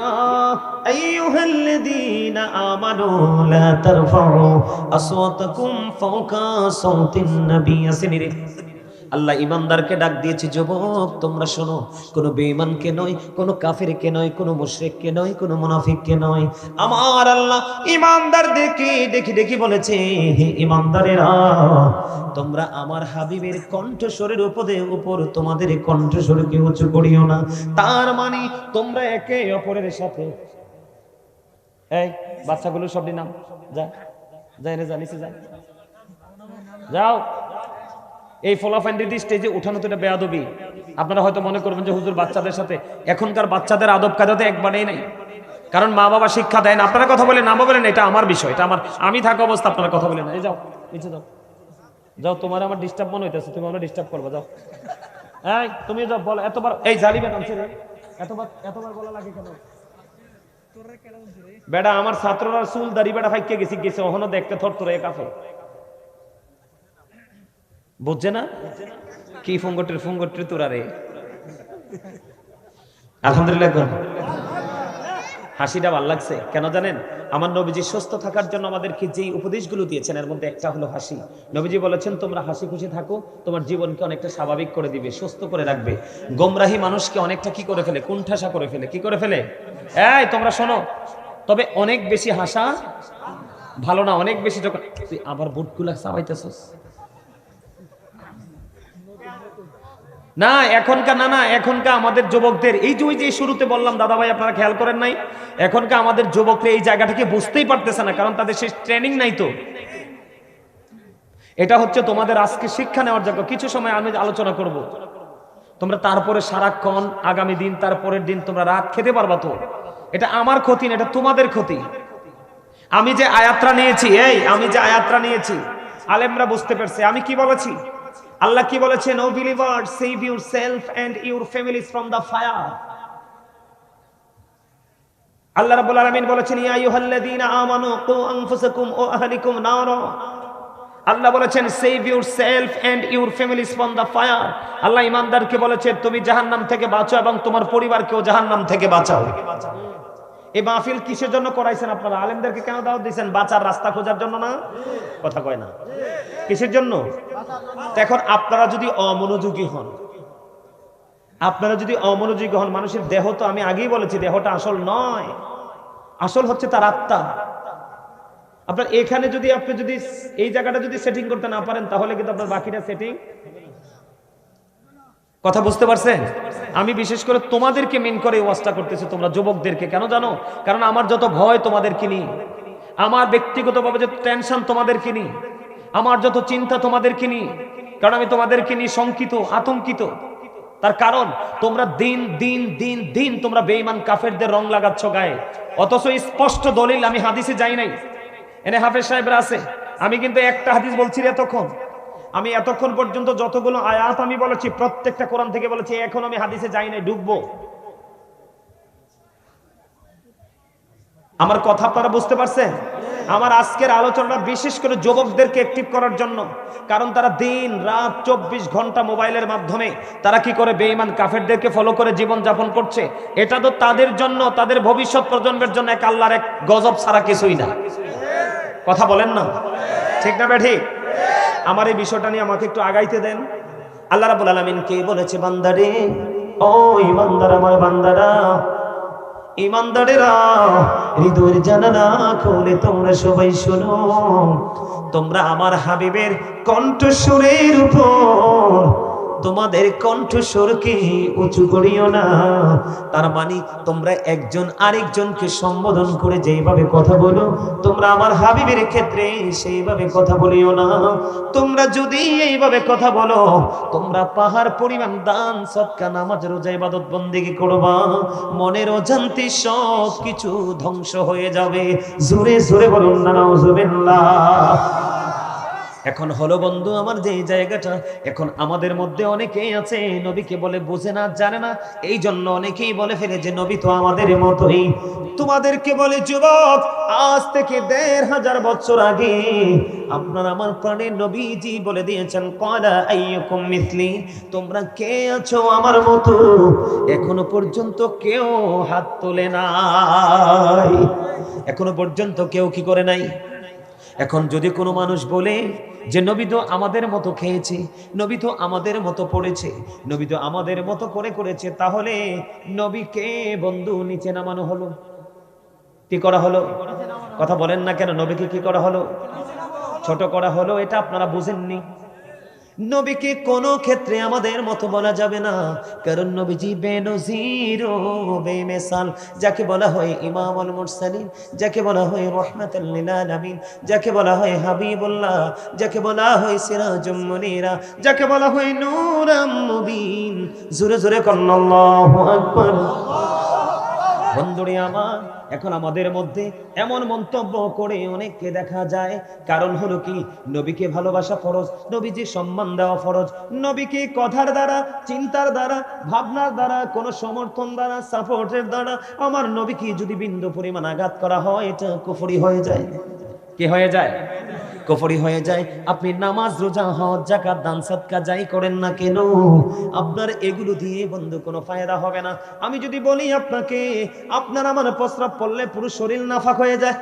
আইয়ুহাল্লাযীনা আমানু লা তারফাউ আসওয়াতাকুম ফাওকা সাওতিন নবী। আসেনিরে আল্লাহ ইমানদারকে ডাক দিয়েছে, যুবক তোমরা শোনো, কোনো বেঈমানকে নয়, কোনো কাফেরকে নয়, কোনো মুশরিককে নয়, কোনো মুনাফিককে নয়। আমার আল্লাহ ইমানদারদেরকে দেখি দেখি বলেছে, হে ইমানদারেরা, তোমরা আমার হাবিবের কণ্ঠস্বরের উপর তোমাদের কণ্ঠস্বরকে উঁচু করিও না। তার মানে তোমরা একে অপরের সাথে, এই বাচ্চাগুলো সব নাম যা যা এনে জানিস যা যাও, এই ফলাফাইন্ডি স্টেজে উঠানো তো এটা বেয়াদবি। আপনারা হয়তো মনে করবেন যে হুজুর বাচ্চাদের সাথে, এখনকার বাচ্চাদের আদব কায়দাতে একবারেই নাই, কারণ মা বাবা শিক্ষা দেয় না। আপনারা কথা বলেন, না বলেন, এটা আমার বিষয়, এটা আমার, আমি থাকা অবস্থা আপনারা কথা বলেন। এই যাও নিচে যাও, যাও, তোমার আমার ডিস্টার্ব মনে হইতেছে, তুমি আমরা ডিস্টার্ব করবো, যাও। এই তুমি যাও, বলো এতবার, এই জালিবেন আনছে রে, এতবার বলা লাগে কেন? বেটা আমার ছাত্ররা চুল দাড়ি বেটা ফাইকে গেছে ওখানে দেখতে থর তোর কাফে। বুঝছে না কি ফুঙ্গটির তোরারে আলহামদুলিল্লাহ। হাসিটা ভাল লাগছে কেন জানেন? আমার নবীজি সুস্থ থাকার জন্য আমাদেরকে যেই উপদেশগুলো দিয়েছেন এর মধ্যে একটা হলো হাসি। নবীজি বলেছেন তোমরা হাসি খুশি থাকো, তোমার জীবনকে অনেকটা স্বাভাবিক করে দিবে, সুস্থ করে রাখবে। গোমরাহি মানুষকে অনেকটা কি করে ফেলে, কুণ্ঠাসা করে ফেলে। কি করে ফেলে? এই তোমরা শোনো, তবে অনেক বেশি হাসা ভালো না। অনেক বেশি যখন তুই আবার বুটগুলা চাবাইতেছস না এখনকার আমাদের যুবকদের এই যে শুরুতে বললাম দাদা ভাই আপনারা খেয়াল করেন নাই, এখনকার আমাদের যুবকরা এই জায়গাটাকে বুঝতেই পারতেছে না, কারণ তাদের সেই ট্রেনিং নাই। তো এটা হচ্ছে তোমাদের আজকে শিক্ষা নেওয়ার জায়গা। কিছু সময় আমি আলোচনা করব, তোমরা তারপরে সারাক্ষণ আগামী দিন তারপরের দিন তোমরা রাত খেতে পারবা। তো এটা আমার ক্ষতি না, এটা তোমাদের ক্ষতি। আমি যে আয়াতটা নিয়েছি আলেমরা বুঝতে পারছে আমি কি বলেছি। আল্লাহ কি বলেছেন? O believer, save yourself and your families from the fire. আল্লাহ রাব্বুল আলামিন বলেছেন ইয়া আইয়ুহাল্লাযীনা আমানু কু আনফুসাকুম ওয়া আহলিকুম নারা। আল্লাহ বলেছেন save yourself and your families from the fire. আল্লাহ ঈমানদারকে বলেছে তুমি জাহান্নাম থেকে বাঁচো এবং তোমার পরিবারকেও জাহান্নাম থেকে বাঁচাও। এই মাহফিল কিসের জন্য করাইছেন আপনারা? আলেমদেরকে কেন দাওয়াত দিয়েছেন? বাঁচার রাস্তা খোঁজার জন্য না? কথা কয় না। কিসের জন্য? এখন আপনারা যদি অমনোযোগী হন, মানুষের দেহ তো আমি আগেই বলেছি দেহটা আসল নয়, আসল হচ্ছে তার আত্মা। আপনার এখানে আপনি যদি এই জায়গাটা যদি সেটিং করতে না পারেন তাহলে কিন্তু আপনার বাকিটা সেটিং। কথা বুঝতে পারছেন? আমি বিশেষ করে তোমাদেরকে মেন করে ওয়াজটা করতেছি, তোমরা যুবকদেরকে। কেন জানো? কারণ আমার যত ভয় তোমাদেরকে নিয়ে, আমার ব্যক্তিগতভাবে যত টেনশন তোমাদেরকে নিয়ে, আমার যত চিন্তা তোমাদেরকে নিয়ে, কারণ আমি তোমাদেরকে নিয়ে শঙ্কিত, আতঙ্কিত। তার কারণ তোমরা দিন দিন দিন দিন তোমরা বেঈমান কাফেরদের রং লাগাচ্ছ গায়ে, অথচ স্পষ্ট দলিল আমি হাদিসে যাই নাই। এনে হাফেজ সাহেবরা আছে, আমি কিন্তু একটা হাদিস বলছি আমি এতক্ষণ পর্যন্ত যতগুলো আয়াত আমি বলেছি প্রত্যেকটা কোরআন থেকে বলেছি, এখন আমি হাদিসে যাই নাই, ঢুকবো। আমার কথা আপনারা বুঝতে পারছেন? আমার আজকের আলোচনাটা বিশেষ করে যুবকদেরকে অ্যাক্টিভ করার জন্য, কারণ তারা দিন রাত 24 ঘন্টা মোবাইলের মাধ্যমে তারা কি করে বেঈমান কাফেরদেরকে ফলো করে জীবন যাপন করছে। এটা তো তাদের জন্য, তাদের ভবিষ্যৎ প্রজন্মের জন্য এক আল্লাহর এক গজব ছাড়া কিছুই না। কথা বলেন না? ঠিক না ঠিক? আমার এই বিষয়টা নিয়ে আমাকে একটু আগাইতে দেন। আল্লাহ রাব্বুল আলামিন কে বলেছে? বান্দারে, ও ইমানদার, আমার বান্দারা, ইমানদারেরা, হৃদয়ের জানালা খুলে তোমরা সবাই শোনো। তোমরা আমার হাবিবের কণ্ঠস্বরের উপর তোমাদের কণ্ঠস্বরকে উঁচু করিও না। তার মানে তোমরা একজন আরেকজনকে সম্বোধন করে যেভাবে কথা বলো, তোমরা আমার হাবিবের ক্ষেত্রে সেইভাবে কথা বলিও না। তোমরা যদি এইভাবে কথা বলো, তোমরা পাহাড় পরিমাণ দান, সদকা, নামাজ, রোজা, ইবাদত বন্দেগী করবা, মনের অজান্তে সব কিছু ধ্বংস হয়ে যাবে। জোরে জোরে বলুন না নাউজুবিল্লাহ। এখন হলো বন্ধু আমার যে জায়গাটা, এখন আমাদের মধ্যে অনেকেই আছে নবীকে বলে বোঝে না, জানে না, এই জন্য অনেকেই বলে ফেলে যে নবী তো আমাদের মতোই। তোমাদেরকে বলে যুবক, আজ থেকে 1500 বছর আগে আপনার আমার প্রাণের নবীজি বলে দিয়েছেন ক্বালা আইয়ুকুম মিসলি, তোমরা কে আছো আমার মতো? এখনো পর্যন্ত কেউ হাত তোলে নাই, এখনো পর্যন্ত কেউ কি করে নাই। এখন যদি কোনো মানুষ বলে যে নবী তো আমাদের মতো খেয়েছে, নবী তো আমাদের মতো পড়েছে, নবী তো আমাদের মতো করেছে, তাহলে নবীকে বন্ধু নিচে নামানো হলো, কি করা হলো? কথা বলেন না কেন? নবীকে কি করা হলো? ছোট করা হলো। এটা আপনারা বুঝেননি। নবীকে কোনো ক্ষেত্রে আমাদের মতো বলা যাবে না, কারণ নবীজি বেনজির ও বেমিসাল, যাকে বলা হয় ইমামুল মুরসালিন, যাকে বলা হয় রাহমাতুল লিল আলামিন, যাকে বলা হয় হাবিবুল্লাহ, যাকে বলা হয় সিরাজুম মুনীরা, যাকে বলা হয় নূরাম মুবিন। জোরে জোরে কন্না আল্লাহু আকবার। বন্ধুরে আমার, এখন আমাদের মধ্যে এমন মন্তব্য করে অনেককে দেখা যায়, কারণ হলো কি, নবীকে ভালোবাসা ফরজ, নবীজি সম্মান দেওয়া ফরজ, নবীকে কথার দ্বারা, চিন্তার দ্বারা, ভাবনার দ্বারা, কোনো সমর্থন দ্বারা, সাপোর্টের দ্বারা আমার নবীকে যদি বিন্দু পরিমাণ আঘাত করা হয়, এটা কুফরি হয়ে যায়। কি হয়ে যায়? কুফরি হয়ে যায়। আপনি নামাজ রোজা হজ যাকাত দান সাদকা যাই করেন না কেন, আপনার এগুলো দিয়ে বন্ধু কোনো ফায়দা হবে না। আমি যদি বলি আপনাকে, আপনার আমার প্রস্রাব পড়লে পুরো শরীর নাফাক হয়ে যায়,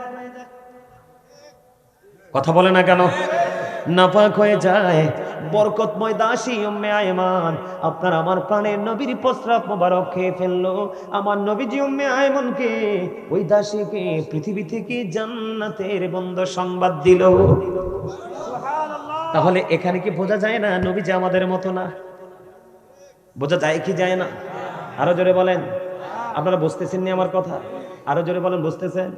কথা বলে না কেন? নাপাক হয়ে যায়। বরকতময় দাসী উম্মে আয়মান আপনার আমার প্রাণের নবীর প্রস্রাব মোবারক খেয়ে ফেললো। আমার নবীজি উম্মে আয়মনকে, ওই দাসীকে পৃথিবী থেকে জান্নাতের বন্ধ সংবাদ দিল। তাহলে এখানে কি বোঝা যায় না নবীজি আমাদের মতো না? বোঝা যায় কি যায় না? আরো জোরে বলেন। আপনারা বুঝতেছেন না আমার কথা? আরো জোরে বলেন, বুঝতেছেন?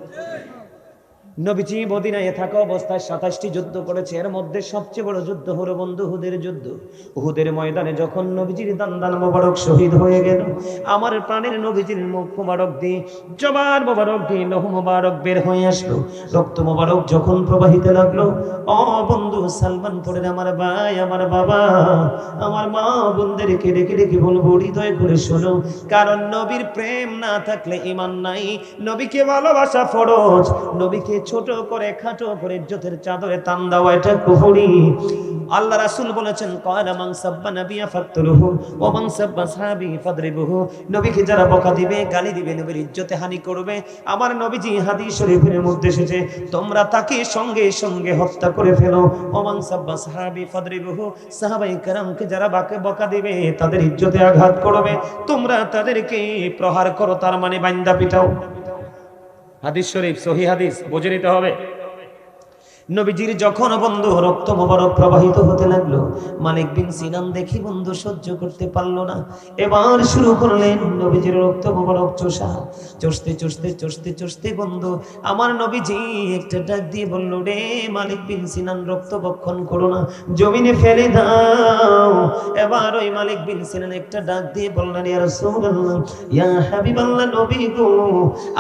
নবীজি মদিনায় থাকা অবস্থায় 27টি যুদ্ধ করেছে। এর মধ্যে সবচেয়ে বড় যুদ্ধ হলো বন্ধু উহুদের যুদ্ধ। উহুদের ময়দানে যখন নবীজির দান মোবারক শহীদ হয়ে গেল, আমার প্রাণের নবীজির মুখ মোবারক দিয়ে, জবান মোবারক দিয়ে লৌহ মোবারক বের হয়ে আসলো। রক্ত মোবারক যখন প্রবাহিত লাগলো, ও বন্ধু সালমান পড়ে আমার ভাই, আমার বাবা, আমার মা বোনদেরকে ডেকে ডেকে বলবো, হৃদয় করে শোনো, কারণ নবীর প্রেম না থাকলে ঈমান নাই। নবীকে ভালোবাসা ফরজ। নবীকে ছোট করে খাটো করে ইজ্জতের চাদরে টান দেওয়া এটা কুফরি। আল্লাহ রাসূল বলেছেন, ক্বালা মান সাব্বা নাবিয়া ফাকতুলুহু ওয়া মান সাব্বা সাহাবী ফাদরিবুহু। নবীকে যারা বকা দিবে, গালি দিবে, নবীর ইজ্জতে হানি করবে, আমার নবীজি হাদিস শরীফের মধ্যে এসেছে, তোমরা তাকে সঙ্গে সঙ্গে হত্যা করে ফেলো। ওয়া মান সাব্বা সাহাবী ফাদরিবুহু। সাহাবায়ে কেরামকে যারা বকা দিবে, তাদের ইজ্জতে আঘাত করবে, তোমরা তাদেরকে প্রহার করো, তার মানে বান্দা পিটাও। হাদিস শরীফ, সহিহ হাদিস, বুঝে নিতে হবে। নবীজির যখন বন্ধু রক্ত মোবারক প্রবাহিত হতে লাগলো, মালিক বিন সিনান দেখি বন্ধু সহ্য করতে পারলো না। এবার শুরু করলেন নবীজির রক্ত মোবারক চোষা। চষতে চষতে চষতে চষতে বন্ধু আমার নবীজি একটা ডাক দিয়ে বলল, রে মালিক বিন সিনান, রক্ত বক্ষণ করো না, জমিনে ফেলে দাও। এবার ওই মালিক বিন সিনান একটা ডাক দিয়ে বললেন, ইয়া রাসূলুল্লাহ, ইয়া হাবিবাল্লাহ, নবী গো,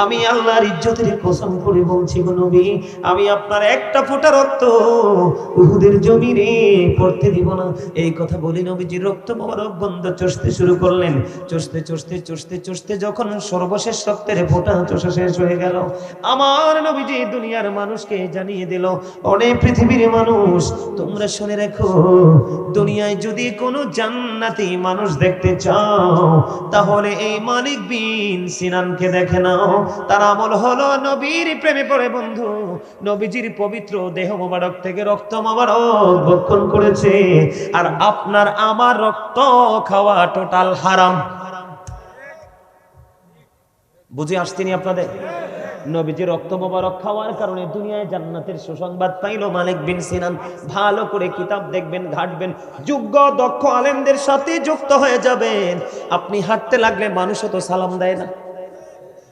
আমি আল্লাহর ইজ্জতের কসম করে বলছি গো নবী, আমি আপনার একটা ফোঁটা রক্ত উহুদের জমিনে পড়তে দিব না। এই কথা বলি নবীজি রক্ত মোবারক বন্ধ চষতে শুরু করলেন। চষতে চষতে চষতে চষতে যখন সর্বশেষ রক্তের ফোঁটা চষা শেষ হয়ে গেল, আমার নবীজি দুনিয়ার মানুষকে জানিয়ে দিল, অনেক পৃথিবীর মানুষ, তোমরা শুনে রেখো, দুনিয়ায় যদি কোনো জান্নাতি মানুষ দেখতে চাও, তাহলে এই মালিক বিন সিনানকে দেখে নাও। তার আমল হলো নবীর প্রেমে পড়ে বন্ধু নবীজির পবিত্র দেহ মোবারক থেকে রক্ত মোবারক ভক্ষণ করেছে। আর আপনার আমার রক্ত খাওয়া টোটাল হারাম। বুঝে আসছেনি আপনাদের? নবীজি রক্ত মোবারক খাওয়ার কারণে দুনিয়ায় জান্নাতের সুসংবাদ পাইল মালিক বিন সিনান। ভালো করে কিতাব দেখবেন, ঘাটবেন, যোগ্য দক্ষ আলেমদের সাথে যুক্ত হয়ে যাবেন। আপনি হাঁটতে লাগলে মানুষও তো সালাম দেয় না,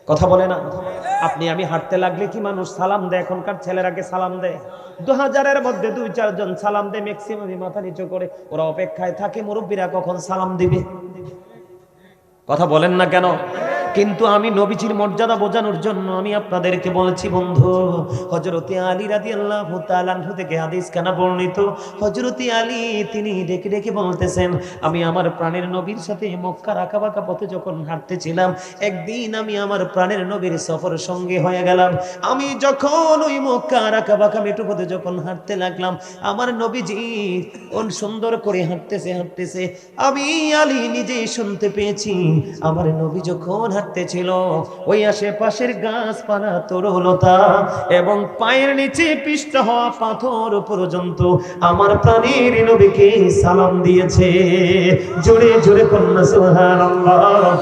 কথা বলে না? আপনি আমি হাঁটতে লাগলে কি মানুষ সালাম দেয়? এখনকার ছেলেরাকে সালাম দেয় 2000-এর মধ্যে 2-4 জন সালাম দেয়, ম্যাক্সিমামই মাথা নিচু করে। ওরা অপেক্ষায় থাকে মুরব্বীরা কখন সালাম দিবে। কথা বলেন না কেন? কিন্তু আমি নবীজির মর্যাদা বোঝানোর জন্য আমি আপনাদেরকে বলেছি বন্ধু, হযরতে আলী রাদিয়াল্লাহু তাআলা আনহু থেকে হাদিস কানা বর্ণিত। হযরতে আলী তিনি ডেকে ডেকে বলতেছেন, আমি আমার প্রাণের নবীর সাথে মক্কার আঁকাবাঁকা পথে যখন হাঁটতেছিলাম, একদিন আমি আমার প্রাণের নবীর সফর সঙ্গে হয়ে গেলাম। আমি যখন ওই মক্কার আঁকাবাঁকা মেঠো পথে যখন হাঁটতে লাগলাম, আমার নবীজি সুন্দর করে হাঁটতেছে হাঁটতেছে, আমি আলী নিজেই শুনতে পেয়েছি আমার নবী যখন হাঁটতেছিল, ওই আশেপাশের গাছপালা তরুলতা এবং পায়ের নিচে পিষ্ট হওয়া পাথর পর্যন্ত আমার প্রাণের নবীকে সালাম দিয়েছে। জোরে জোরে কন্যা সুবহানাল্লাহ।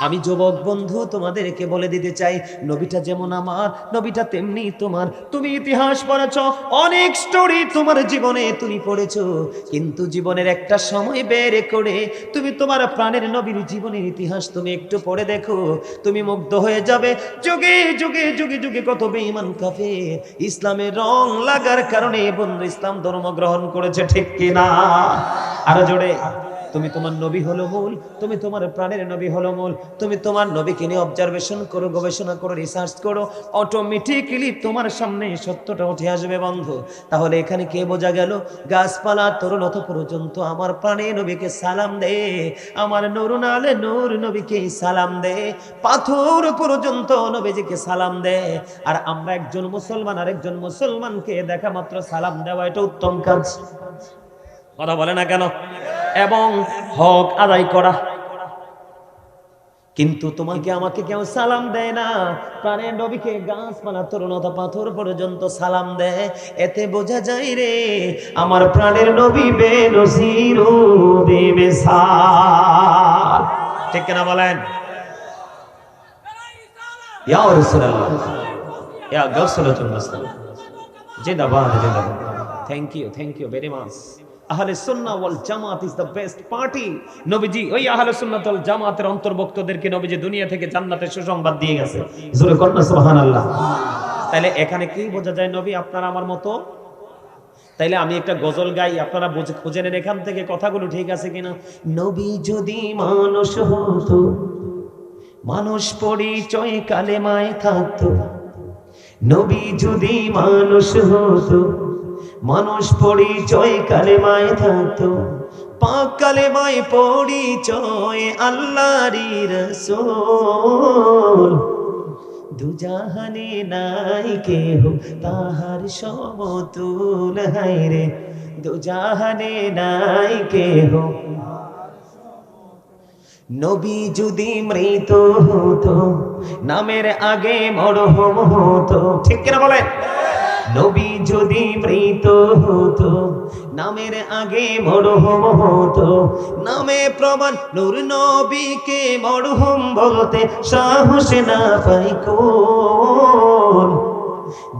আমি যুবক বন্ধু তোমাদেরকে বলে দিতে চাই, নবীটা যেমন আমার, নবীটা তেমনি তোমার। তুমি ইতিহাস পড়েছো, অনেক স্টোরি তোমার জীবনে তুমি পড়েছো, কিন্তু জীবনের একটা সময় বের করে তুমি তোমার প্রাণের নবীর জীবনের ইতিহাস তুমি একটু পড়ে দেখো, তুমি মুগ্ধ হয়ে যাবে। যুগে যুগে যুগে যুগে কত বেঈমান কাফের ইসলামের রং লাগার কারণে বন্ধু ইসলাম ধর্ম গ্রহণ করেছে, ঠিক কিনা? আরো জোরে। তুমি তোমার নবী হলো মূল, তুমি তোমার প্রাণের নবী হলো মূল। তুমি তোমার নবীকে নিয়ে অবজারভেশন করো, গবেষণা করো, রিসার্চ করো, অটোমেটিক্যালি তোমার সামনে সত্যটা উঠে আসবে বন্ধু। তাহলে এখানে কে বোঝা গেল? গাছপালা তরুলতা পর্যন্ত আমার প্রাণের নবীকে সালাম দে, আমার নুরুন আলে নূর নবীকে সালাম দে, পাথর পর্যন্ত নবীজিকে সালাম দে। আর আমরা একজন মুসলমান আর একজন মুসলমানকে দেখা মাত্র সালাম দেওয়া এটা উত্তম কাজ। কথা বলে না কেন? এবং হক আদায় করা। কিন্তু তোমাকে আমাকে কেউ সালাম দেয় না, প্রাণের নবীকে গাছপালা তরুণতা পাথর পর্যন্ত সালাম দেয়। এতে বোঝা যায় রে আমার প্রাণের নবী বেনজির ও বেমিসাল। ঠিক কিনা বলেন? ইয়া রাসূলুল্লাহ, ইয়া গাউসুল মুসলিম, জিন্দাবাদ জিন্দাবাদ। Thank you very much. Ahle Sunnah Wal Jamaat is the best party. নবীজি ওই আহলে সুন্নাত ওয়াল জামাতের অন্তর্ভুক্তদেরকে নবীজি দুনিয়া থেকে জান্নাতের সুসংবাদ দিয়ে গেছে। জোরে কর না সুবহানাল্লাহ। তাহলে এখানে কি বোঝা যায়? নবী আপনার আমার মতো। তাইলে আমি একটা গজল গাই, আপনারা খুঁজে নেন এখান থেকে কথাগুলো ঠিক আছে কিনা। নবী যদি মানুষ হতো, মানুষ পরিচয় কালেমায় থাকতো। নবী যদি মানুষ হতো, মানুষ পরিচয় কালেমায় থাকতো। পাক কালেমায় পরিচয় আল্লাহরই রাসূল। দুজাহানে নাই কেহ তাহার সমতুল, হায়রে দুজাহানে নাই কেহ। নবী যদি মৃত হতো, নামের আগে মরহুম হতো। ঠিক কিনা বলেন? নবী যদি মৃত হতো, নামের আগে মরহুম হতো। নামে প্রমাণ নূর নবীকে মরহুম বলতে সাহস না পাই কোন।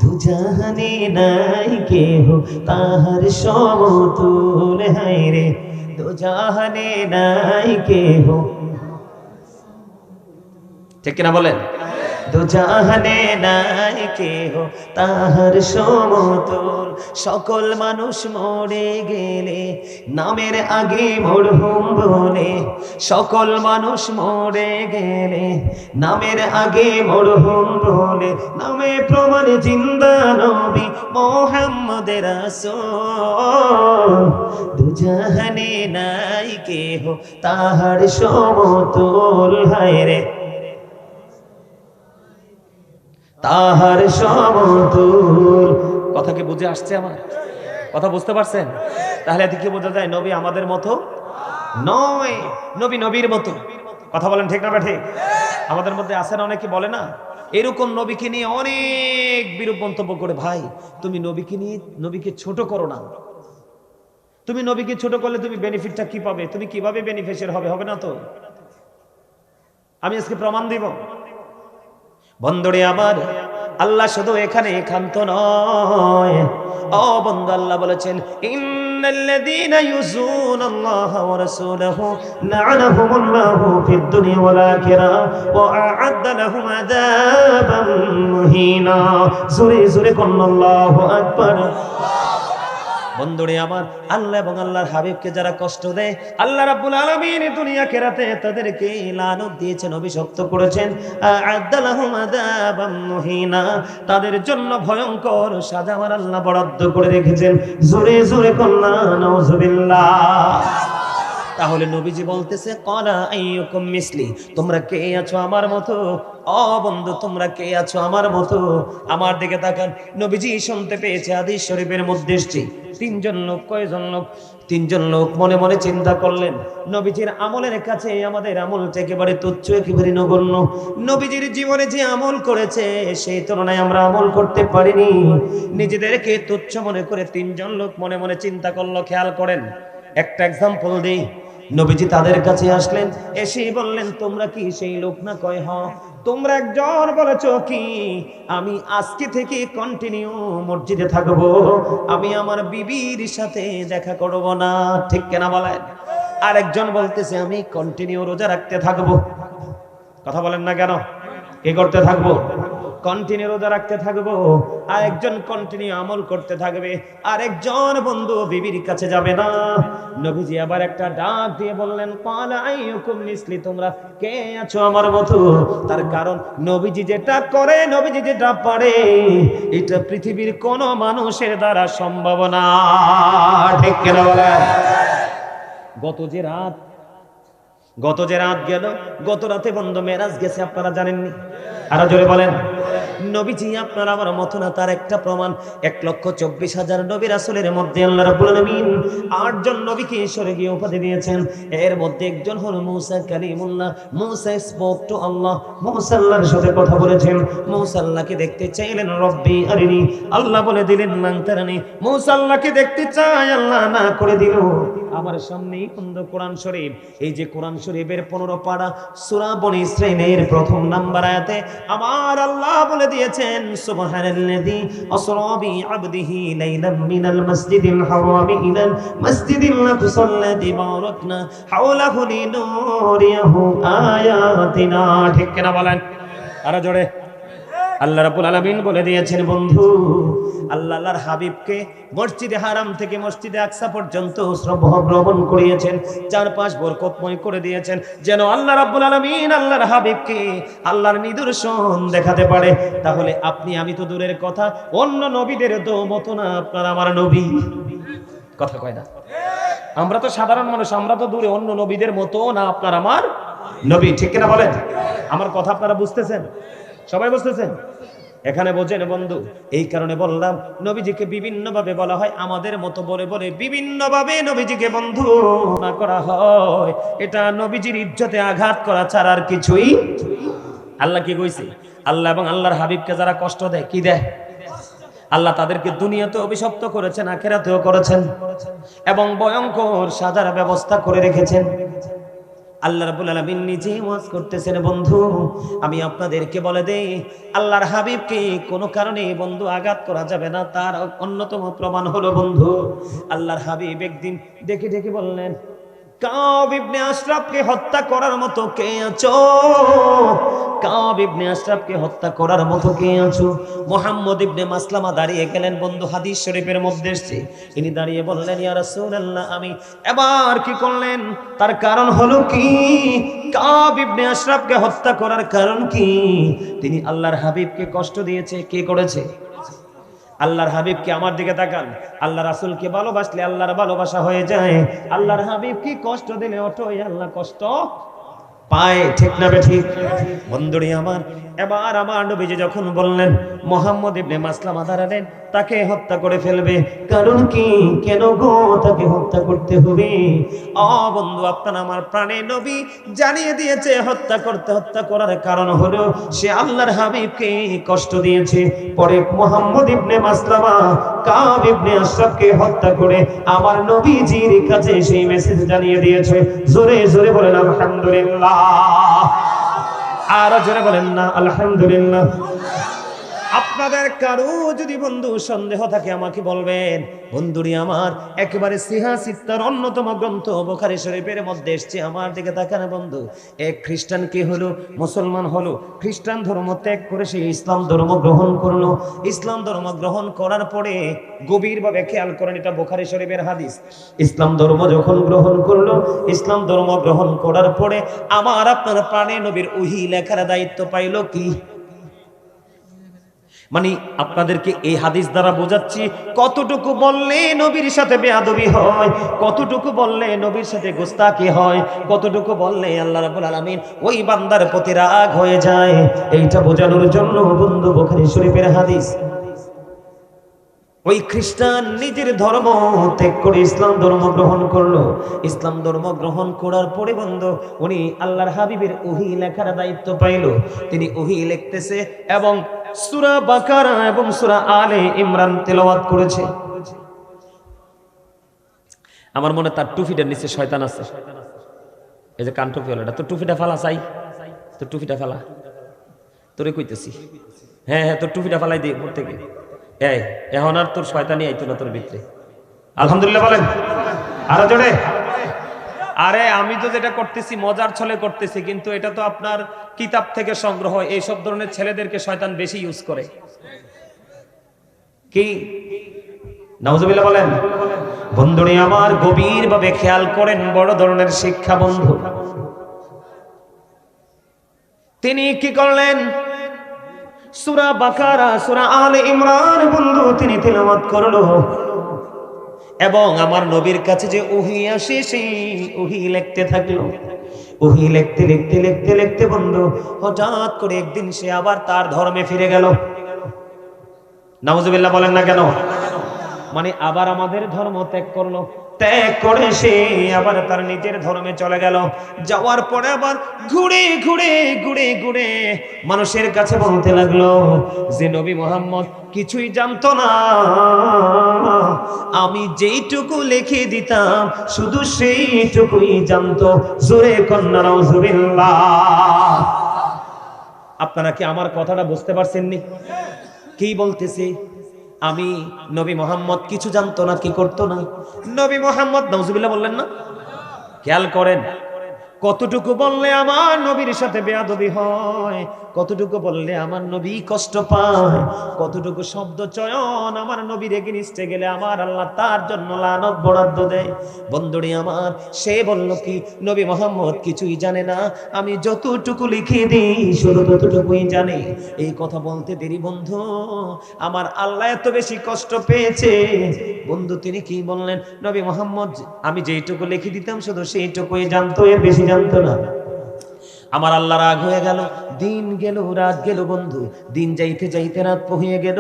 দুজাহানে নাই কেহ তাহার সমতুল, হায়রে দুজাহানে নাই কেহ। ঠিক কিনা বলেন? দুজাহানে নাই কেহ তাহার সমতুল। সকল মানুষ মরে গেলে নামের আগে মরহুম বলে। সকল মানুষ মরে গেলে নামের আগে মরহুম বলে। নামে প্রমাণ জিন্দা নবী মুহাম্মদ রাসূল। দুজাহানে নাই কেহ তাহার সমতুল, হায়রে তাহার সমতুল। কথা কি বুঝে আসছে? আমার কথা বুঝতে পারছেন? তাহলে এতে কি বোঝা যায়? নবী আমাদের মতো নয়, নবী নবীর মতো। কথা বলেন ঠিক না ঠিক? আমাদের মধ্যে আছে না অনেকে বলে না, এরকম নবীকে নিয়ে অনেক বিরূপ মন্তব্য করে। ভাই তুমি নবীকে নিয়ে নবীকে ছোট করো না। তুমি নবীকে ছোট করলে তুমি বেনিফিটটা কি পাবে? তুমি কিভাবে বেনিফিশিয়ারি হবে? হবে না তো। আমি আজকে প্রমাণ দিব। বন্ধুরে আমার, আল্লাহ শুধু এখানে একান্ত নয়। ও বন্ধু, আল্লাহ বলেছেন ইন্নাল্লাযীনা ইউযুনাল্লাহা ওয়া রাসূলাহু লা'নাহুমুল্লাহু ফিদ দুনিয়া ওয়াল আখিরাহ ওয়া আ'আদ্দা লাহুম আযাবান মুহিনা। জোরে জোরে কোন আল্লাহু আকবার। বন্ধুরে আমার, আল্লাহ এবং আল্লাহর হাবিবকে যারা কষ্ট দেয়, আল্লাহ রাব্বুল আলামিন দুনিয়া আখিরাতে তাদেরকে লানত দিয়েছেন, অভিশপ্ত করেছেন। আ'আদ্দালাহুম আযাবাম মুহিনা, তাদের জন্য ভয়ঙ্কর সাজা আমার আল্লাহ বরাদ্দ করে রেখেছেন। জোরে জোরে কন্না নাউযুবিল্লাহ। তাহলে নবীজি বলতেছে ক্বালা আইয়ুকুম মিসলি, তোমরা কে আছো আমার মতো? ও বন্ধু, তোমরা কে আছো আমার মতো? আমার দিকে তাকান। নবীজি শুনতে পেয়েছে হাদিস শরীফের মধ্যে এসেছে তিনজন লোক। কয়জন লোক? তিনজন লোক মনে মনে চিন্তা করলেন, নবীজির আমলের কাছে আমাদের আমলটা একেবারে তুচ্ছ, একেবারে নগণ্য। নবীজির জীবনে যে আমল করেছে সেই তুলনায় আমরা আমল করতে পারিনি। নিজেদেরকে তুচ্ছ মনে করে তিনজন লোক মনে মনে চিন্তা করলো। খেয়াল করেন, একটা এক্সাম্পল দিই। নবীজি তাদের কাছে আসলেন, এসেই বললেন তোমরা কি সেই লোক না? কয় হ্যাঁ। তোমরা একজন বলেছ কি আমি আজকে থেকে কন্টিনিউ মসজিদে থাকবো, আমি আমার বিবির সাথে দেখা করব না। ঠিক কেনা বলেন? আরেকজন বলতেছে আমি কন্টিনিউ রোজা রাখতে থাকবো। কথা বলেন না কেন? কি করতে থাকবো? কন্টিনিউ রোজা রাখতে থাকবো, আর একজন কন্টিনিউ আমল করতে থাকবে, আর একজন বন্ধু বিবির কাছে যাবে না। নবীজি আবার একটা ডাক দিয়ে বললেন, ক্বালা আইয়ুকুম মিসলি, তোমরা কে আছো আমার মতো? তার কারণ নবীজি যেটা করে, নবীজি যেটা পারে, এটা পৃথিবীর কোন মানুষের দ্বারা সম্ভব না। ঠিক কিনা বলেন? গত যে রাত গেল, গত রাতে বন্ধু মেরাজ গেছে, আপনারা জানেননি? আরো জোরে বলেন। নবীজি আপনার আমার মতো না, তার একটা প্রমাণ, 1,24,000 নবী রাসূলের মধ্যে আল্লাহ রাব্বুল আলামিন 8 জন নবীকে স্বর্গীয় উপাধি দিয়েছেন। এর মধ্যে একজন হলো মূসা কালিমুল্লাহ। মূসা স্পোক টু আল্লাহ, মূসা আল্লাহর সাথে কথা বলেছেন। মূসা আল্লাহকে দেখতে চাইলেন, রব্বি আরিনি, আল্লাহ বলে দিলেন লান তারানি। মূসা আল্লাহকে দেখতে চায়, আল্লাহ না করে দিল। আমার সামনেই বন্ধ কোরআন শরীফ, এই যে কোরআন শরীফের 15 পারা সূরা বনী ইসরাঈলের প্রথম নাম্বার আয়াতে আমার আল্লাহ বলে দিয়েছেন, সুবহানাল্লাযী আসরা বিআবদিহি লাইলাম মিনাল মাসজিদিল হারামি ইলাল মাসজিদিল আকসাল্লাযী বারাকনা হাওলাহু লিনুরিয়াহু আয়াতিনা। ঠিক কিনা বলেন? আরো জোরে। আল্লাহ রাব্বুল আলামিন বলে দিয়েছেন, বন্ধু আল্লাহর হাবিবকে মসজিদে হারাম থেকে মসজিদে আকসা পর্যন্ত ভ্রমণ করিয়েছেন, 4-5 বরকতময় করে দিয়েছেন, যেন আল্লাহ রাব্বুল আলামিন আল্লাহর হাবিবকে আল্লাহর নিদর্শন দেখাতে পারে। তাহলে আপনি আমি তো দূরের কথা, অন্য নবীদের তো মতো না আপনার আমার নবী। কথা কয় না? আমরা তো সাধারণ মানুষ, আমরা তো দূরে, অন্য নবীদের মতো না আপনার আমার নবী। ঠিক কিনা বলেন? আমার কথা আপনারা বুঝতেছেন? সবাই বুঝতেছেন? এখানে বোঝেন বন্ধু, এই কারণে বললাম নবীজিকে বিভিন্ন ভাবে বলা হয়, আমাদের মতো বলে বলে বিভিন্ন ভাবে নবীজিকে বন্ধু না করা হয়, এটা নবীজির ইজ্জতে আঘাত করা ছাড়া আর কিছুই। আল্লাহ কি কইছে? আল্লাহ এবং আল্লাহর হাবিবকে যারা কষ্ট দেয়, কি দেয়? আল্লাহ তাদেরকে দুনিয়াতে অভিশপ্ত করেছেন, আখিরাতেও করেছেন, এবং ভয়ঙ্কর সাজার ব্যবস্থা করে রেখেছেন। আল্লাহ রাব্বুল আলামিন নিজেই ওয়াজ করতেছেন, বন্ধু আমি আপনাদেরকে বলে দেই, আল্লাহর হাবিবকে কোনো কারণে বন্ধু আঘাত করা যাবে না। তার অন্যতম প্রমাণ হলো বন্ধু, আল্লাহর হাবিব একদিন ডেকে ডেকে বললেন, কাব ইবনে আশরাফকে হত্যা করার মতো কে আছো? কাব ইবনে আশরাফকে হত্যা করার মতো কে আছো? মুহাম্মদ ইবনে মাসলামা দাঁড়িয়ে গেলেন, বন্ধু হাদিস শরীফের মধ্যে এসেছে, ইনি দাঁড়িয়ে বললেন, ইয়া রাসূলুল্লাহ আমি। এবার কি করলেন? তার কারণ হলো কি? কাব ইবনে আশরাফকে হত্যা করার কারণ কি? তিনি আল্লাহর হাবিবকে কষ্ট দিয়েছে। কে করেছে? আল্লাহর হাবিবকে, আমার দিকে তাকান, আল্লাহ রাসূলকে ভালোবাসলে আল্লাহর ভালোবাসা হয়ে যায়। আল্লাহর হাবিবকে কষ্ট দিলে অটোই আল্লাহ কষ্ট পায়। ঠিক না ঠিক? বন্ধুরি আমার, এবার আমার নবীজি যখন বললেন মুহাম্মদ ইবনে মাসলামা দাঁড়ালেন, তাকে হত্যা করে ফেলবে। কারণ কি? কেন গো তাকে হত্যা করতে হবে? বন্ধু আপনার আমার প্রাণের নবী জানিয়ে দিয়েছে হত্যা করার কারণ হলো সে আল্লাহর হাবিবকে কষ্ট দিয়েছে। পরে মুহাম্মদ ইবনে মাসলামা কাব ইবনে আশরাফকে হত্যা করে আমার নবীজির কাছে সেই মেসেজ জানিয়ে দিয়েছে। জোরে জোরে বলেন আলহামদুলিল্লাহ। আর জোরে বলেন না আলহামদুলিল্লাহ। আপনাদের কারো যদি বন্ধু সন্দেহ থাকে আমাকে বলবেন। বন্ধুরি আমার, একেবারে সিহা সিত্তার অন্যতম গ্রন্থ বুখারী শরীফের মধ্যে এসেছে, আমার দিকে তাকান বন্ধু, এক খ্রিস্টান কি হলো? মুসলমান হলো। খ্রিস্টান ধর্ম ত্যাগ করে সে ইসলাম ধর্ম গ্রহণ করলো। ইসলাম ধর্ম গ্রহণ করার পরে গভীরভাবে খেয়াল করেন, এটা বুখারী শরীফের হাদিস, ইসলাম ধর্ম যখন গ্রহণ করলো, ইসলাম ধর্ম গ্রহণ করার পরে আমার আপনার প্রাণে নবীর ওহী লেখার দায়িত্ব পাইল কি? মানে আপনাদেরকে এই হাদিস দ্বারা বোঝাচ্ছি, কতটুকু বললে নবীর সাথে বেয়াদবি হয়, কতটুকু বললে নবীর সাথে গোস্তাকি হয়, কতটুকু বললে আল্লাহ রাব্বুল আলামিন ওই বান্দার প্রতি রাগ হয়ে যায়। এইটা বোঝানোর জন্য বন্ধু বুখারী শরীফের হাদিস। ওই খ্রিস্টান নিজের ধর্ম ত্যাগ করে ইসলাম ধর্ম গ্রহণ করলো। ইসলাম ধর্ম গ্রহণ করার পরে বন্ধু উনি আল্লাহর হাবিবের ওহী লেখার দায়িত্ব পাইল। তিনি ওহী লিখতেছে এবং সূরা বাকারা এবং সূরা আলে ইমরান তেলাওয়াত করেছে। আমার মনে তার টুপিটার নিচে শয়তান আছে, এই যে কান টুপি হলো, এটা তো টুপিটা ফালা চাই, তো টুপিটা ফালা, তোরে কইতেছি, হ্যাঁ হ্যাঁ তোর টুপিটা ফালাই দিয়ে উপর থেকে, এই এখন আর তোর শয়তানি আইতো না তোর ভিতরে। আলহামদুলিল্লাহ বলেন আরো জোরে। আরে আমি তো যেটা করতেছি মজার ছলে করতেছি, কিন্তু এটা তো আপনার কিতাব থেকে সংগ্রহ। এইসব ধরনের ছেলেদেরকে শয়তান বেশি ইউজ করে। কি নাউজুবিল্লাহ বলেন। বন্ধুরে আমার গভীর ভাবে খেয়াল করেন, বড় ধরনের শিক্ষা বন্ধু। তিনি কি করলেন? সূরা বাকারা, সূরা আলে ইমরান বন্ধু তিনি তিলাওয়াত করলো, এবং আমার নবীর কাছে যে ওহী আসে সেই ওহী লিখতে থাকলো। ওহী লিখতে লিখতে লিখতে লিখতে বন্ধু হঠাৎ করে একদিন সে আবার তার ধর্মে ফিরে গেল। নাউজুবিল্লাহ বলেন না কেন? মানে আবার আমাদের ধর্ম ত্যাগ করলো, ত্যাগ করে সে আবার তার নিজের ধর্মে চলে গেল। যাওয়ার পরে আবার ঘুরে ঘুরে ঘুরে ঘুরে মানুষের কাছে বলতে লাগলো যে নবী মুহাম্মদ কিছুই জানতো না, আমি যেইটুকু লিখে দিতাম শুধু সেইটুকুই জানতো। জোরে কন্যা নাউজুবিল্লাহ। আপনারা কি আমার কথাটা বুঝতে পারছেন নি? কি বলতেছি? আমি নবী মুহাম্মদ কিছু জানতো না, কি করতো না? নবী মুহাম্মদ নাউজুবিল্লাহ বললেন না? খেয়াল করেন কতটুকু বললে আমার নবীর সাথে বেয়াদবি হয়, কতটুকু বললে আমার নবী কষ্ট পায়, কতটুকু শব্দ চয়ন আমার নবীর এগেইনস্টে গেলে আমার আল্লাহ তার জন্য লানত বরাদ্দ দেয়। বন্ধুরে আমার, সে বলল কি নবী মুহাম্মদ কিছুই জানে না, আমি যতটুকু লিখে দিই শুধু ততটুকুই জানে। এই কথা বলতে দেরি বন্ধু আমার আল্লাহ এত বেশি কষ্ট পেয়েছে। বন্ধু তিনি কি বললেন? নবী মুহাম্মদ আমি যেইটুকু লিখে দিতাম শুধু সেইটুকুই জানতো, এর বেশি জানতো না। আমার আল্লাহ রাগ হয়ে গেল। দিন গেল রাত গেল বন্ধু, দিন যাইতে যাইতে রাত পহিয়ে গেল।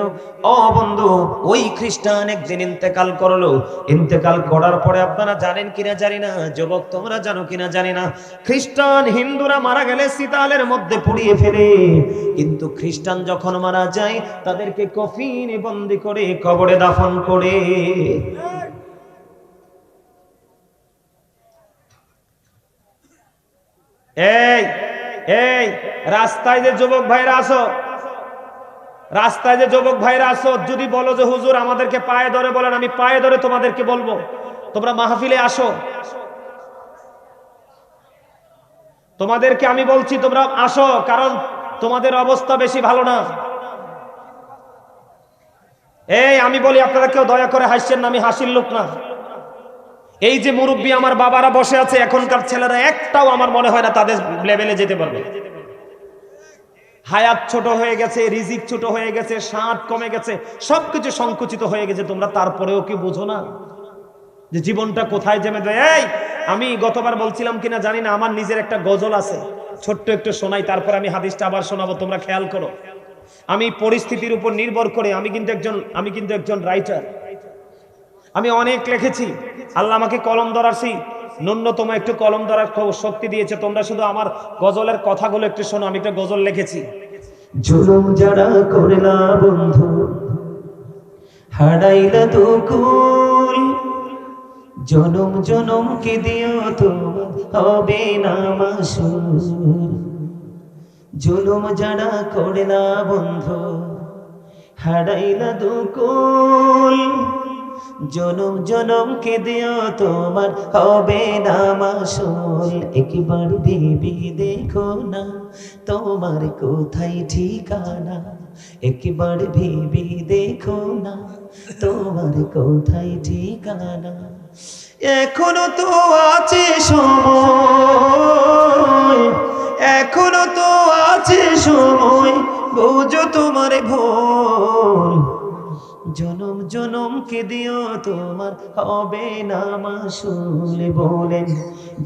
ও বন্ধু, ওই খ্রিস্টান একদিন ইন্তেকাল করলো। ইন্তেকাল করার পরে আপনারা জানেন কিনা জানি না, যুবক তোমরা জানো কিনা জানি না, খ্রিস্টান হিন্দুরা মারা গেলে সিতালের মধ্যে পুড়িয়ে ফেলে, কিন্তু খ্রিস্টান যখন মারা যায় তাদেরকে কফিনে বন্দি করে কবরে দাফন করে। এই এই রাস্তায় যে যুবক ভাইরা আসো, রাস্তায় যে যুবক ভাইরা আসো, যদি বলো যে হুজুর আমাদেরকে পায়ে ধরে বলেন, আমি পায়ে ধরে তোমাদেরকে বলবো তোমরা মাহফিলে আসো। তোমাদেরকে আমি বলছি তোমরা আসো, কারণ তোমাদের অবস্থা বেশি ভালো না। এই আমি বলি আপনারা কেউ দয়া করে হাসছেন না, আমি হাসির লোক না। এই যে মুরব্বী আমার বাবারা বসে আছে, এখনকার ছেলেরা একটাও আমার মনে হয় না তাদের লেভেলে যেতে পারবে। হায়াত ছোট হয়ে গেছে, রিজিক ছোট হয়ে গেছে, স্বাদ কমে গেছে, সবকিছু সংকুচিত হয়ে গেছে। তোমরা তারপরেও কি বুঝো না যে জীবনটা কোথায় জমে দেয়? এই আমি গতবার বলছিলাম কিনা জানি না, আমার নিজের একটা গজল আছে, ছোট্ট একটু শোনাই, তারপর আমি হাদিসটা আবার শোনাবো। তোমরা খেয়াল করো, আমি পরিস্থিতির উপর নির্ভর করে, আমি কিন্তু একজন রাইটার, আমি অনেক লিখেছি। আল্লাহ আমাকে কলম ধরাছি, ন্যূনতম একটু কলম ধরার শক্তি দিয়েছে। তোমরা শুধু আমার গজলের কথাগুলো একটু শোনো। আমি একটা গজল লিখেছি। জুলুম যারা করলা বন্ধু, হারাইলা তো কুল, জনম জনম কে দিও তো হবে না মাসুল। জুলুম যারা করলা বন্ধু, হারাইলা তো কুল, জনম জনম কে দিও তোমার হবে না মাসুল। একবার ভেবে দেখো না তোমার কোথায় ঠিকানা, একবার ভেবে দেখো না তোমার কোথায় ঠিকানা। এখনো তো আছে সময়, এখনো তো আছে সময়, বুঝো তোমার ভুল। জনম জনম কে দিও তোমার হবে না মাসুল। বলেন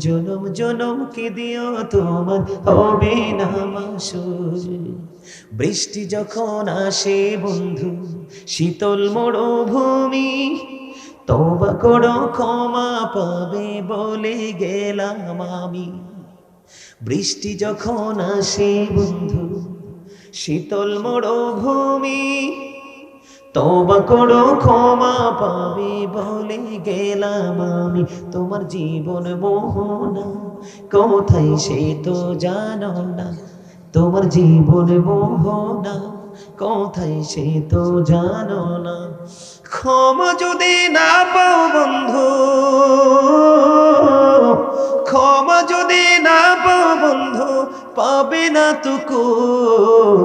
জনম জনম কে দিও তোমার হবে না মাসুল। বৃষ্টি যখন আসে বন্ধু শীতল মরুভূমি, তওবা করো ক্ষমা পাবে বলে গেলাম আমি। বৃষ্টি যখন আসে বন্ধু শীতল মরুভূমি, তওবা করো ক্ষমা পাবে বলে গেলাম আমি। তোমার জীবন মোহনা কোথায় সে তো জানো না, তোমার জীবন মোহনা কোথায় সে তো জানো না। ক্ষমা যদি না পাও বন্ধু, ক্ষমা যদি না পাও বন্ধু পাবে না তো কুল,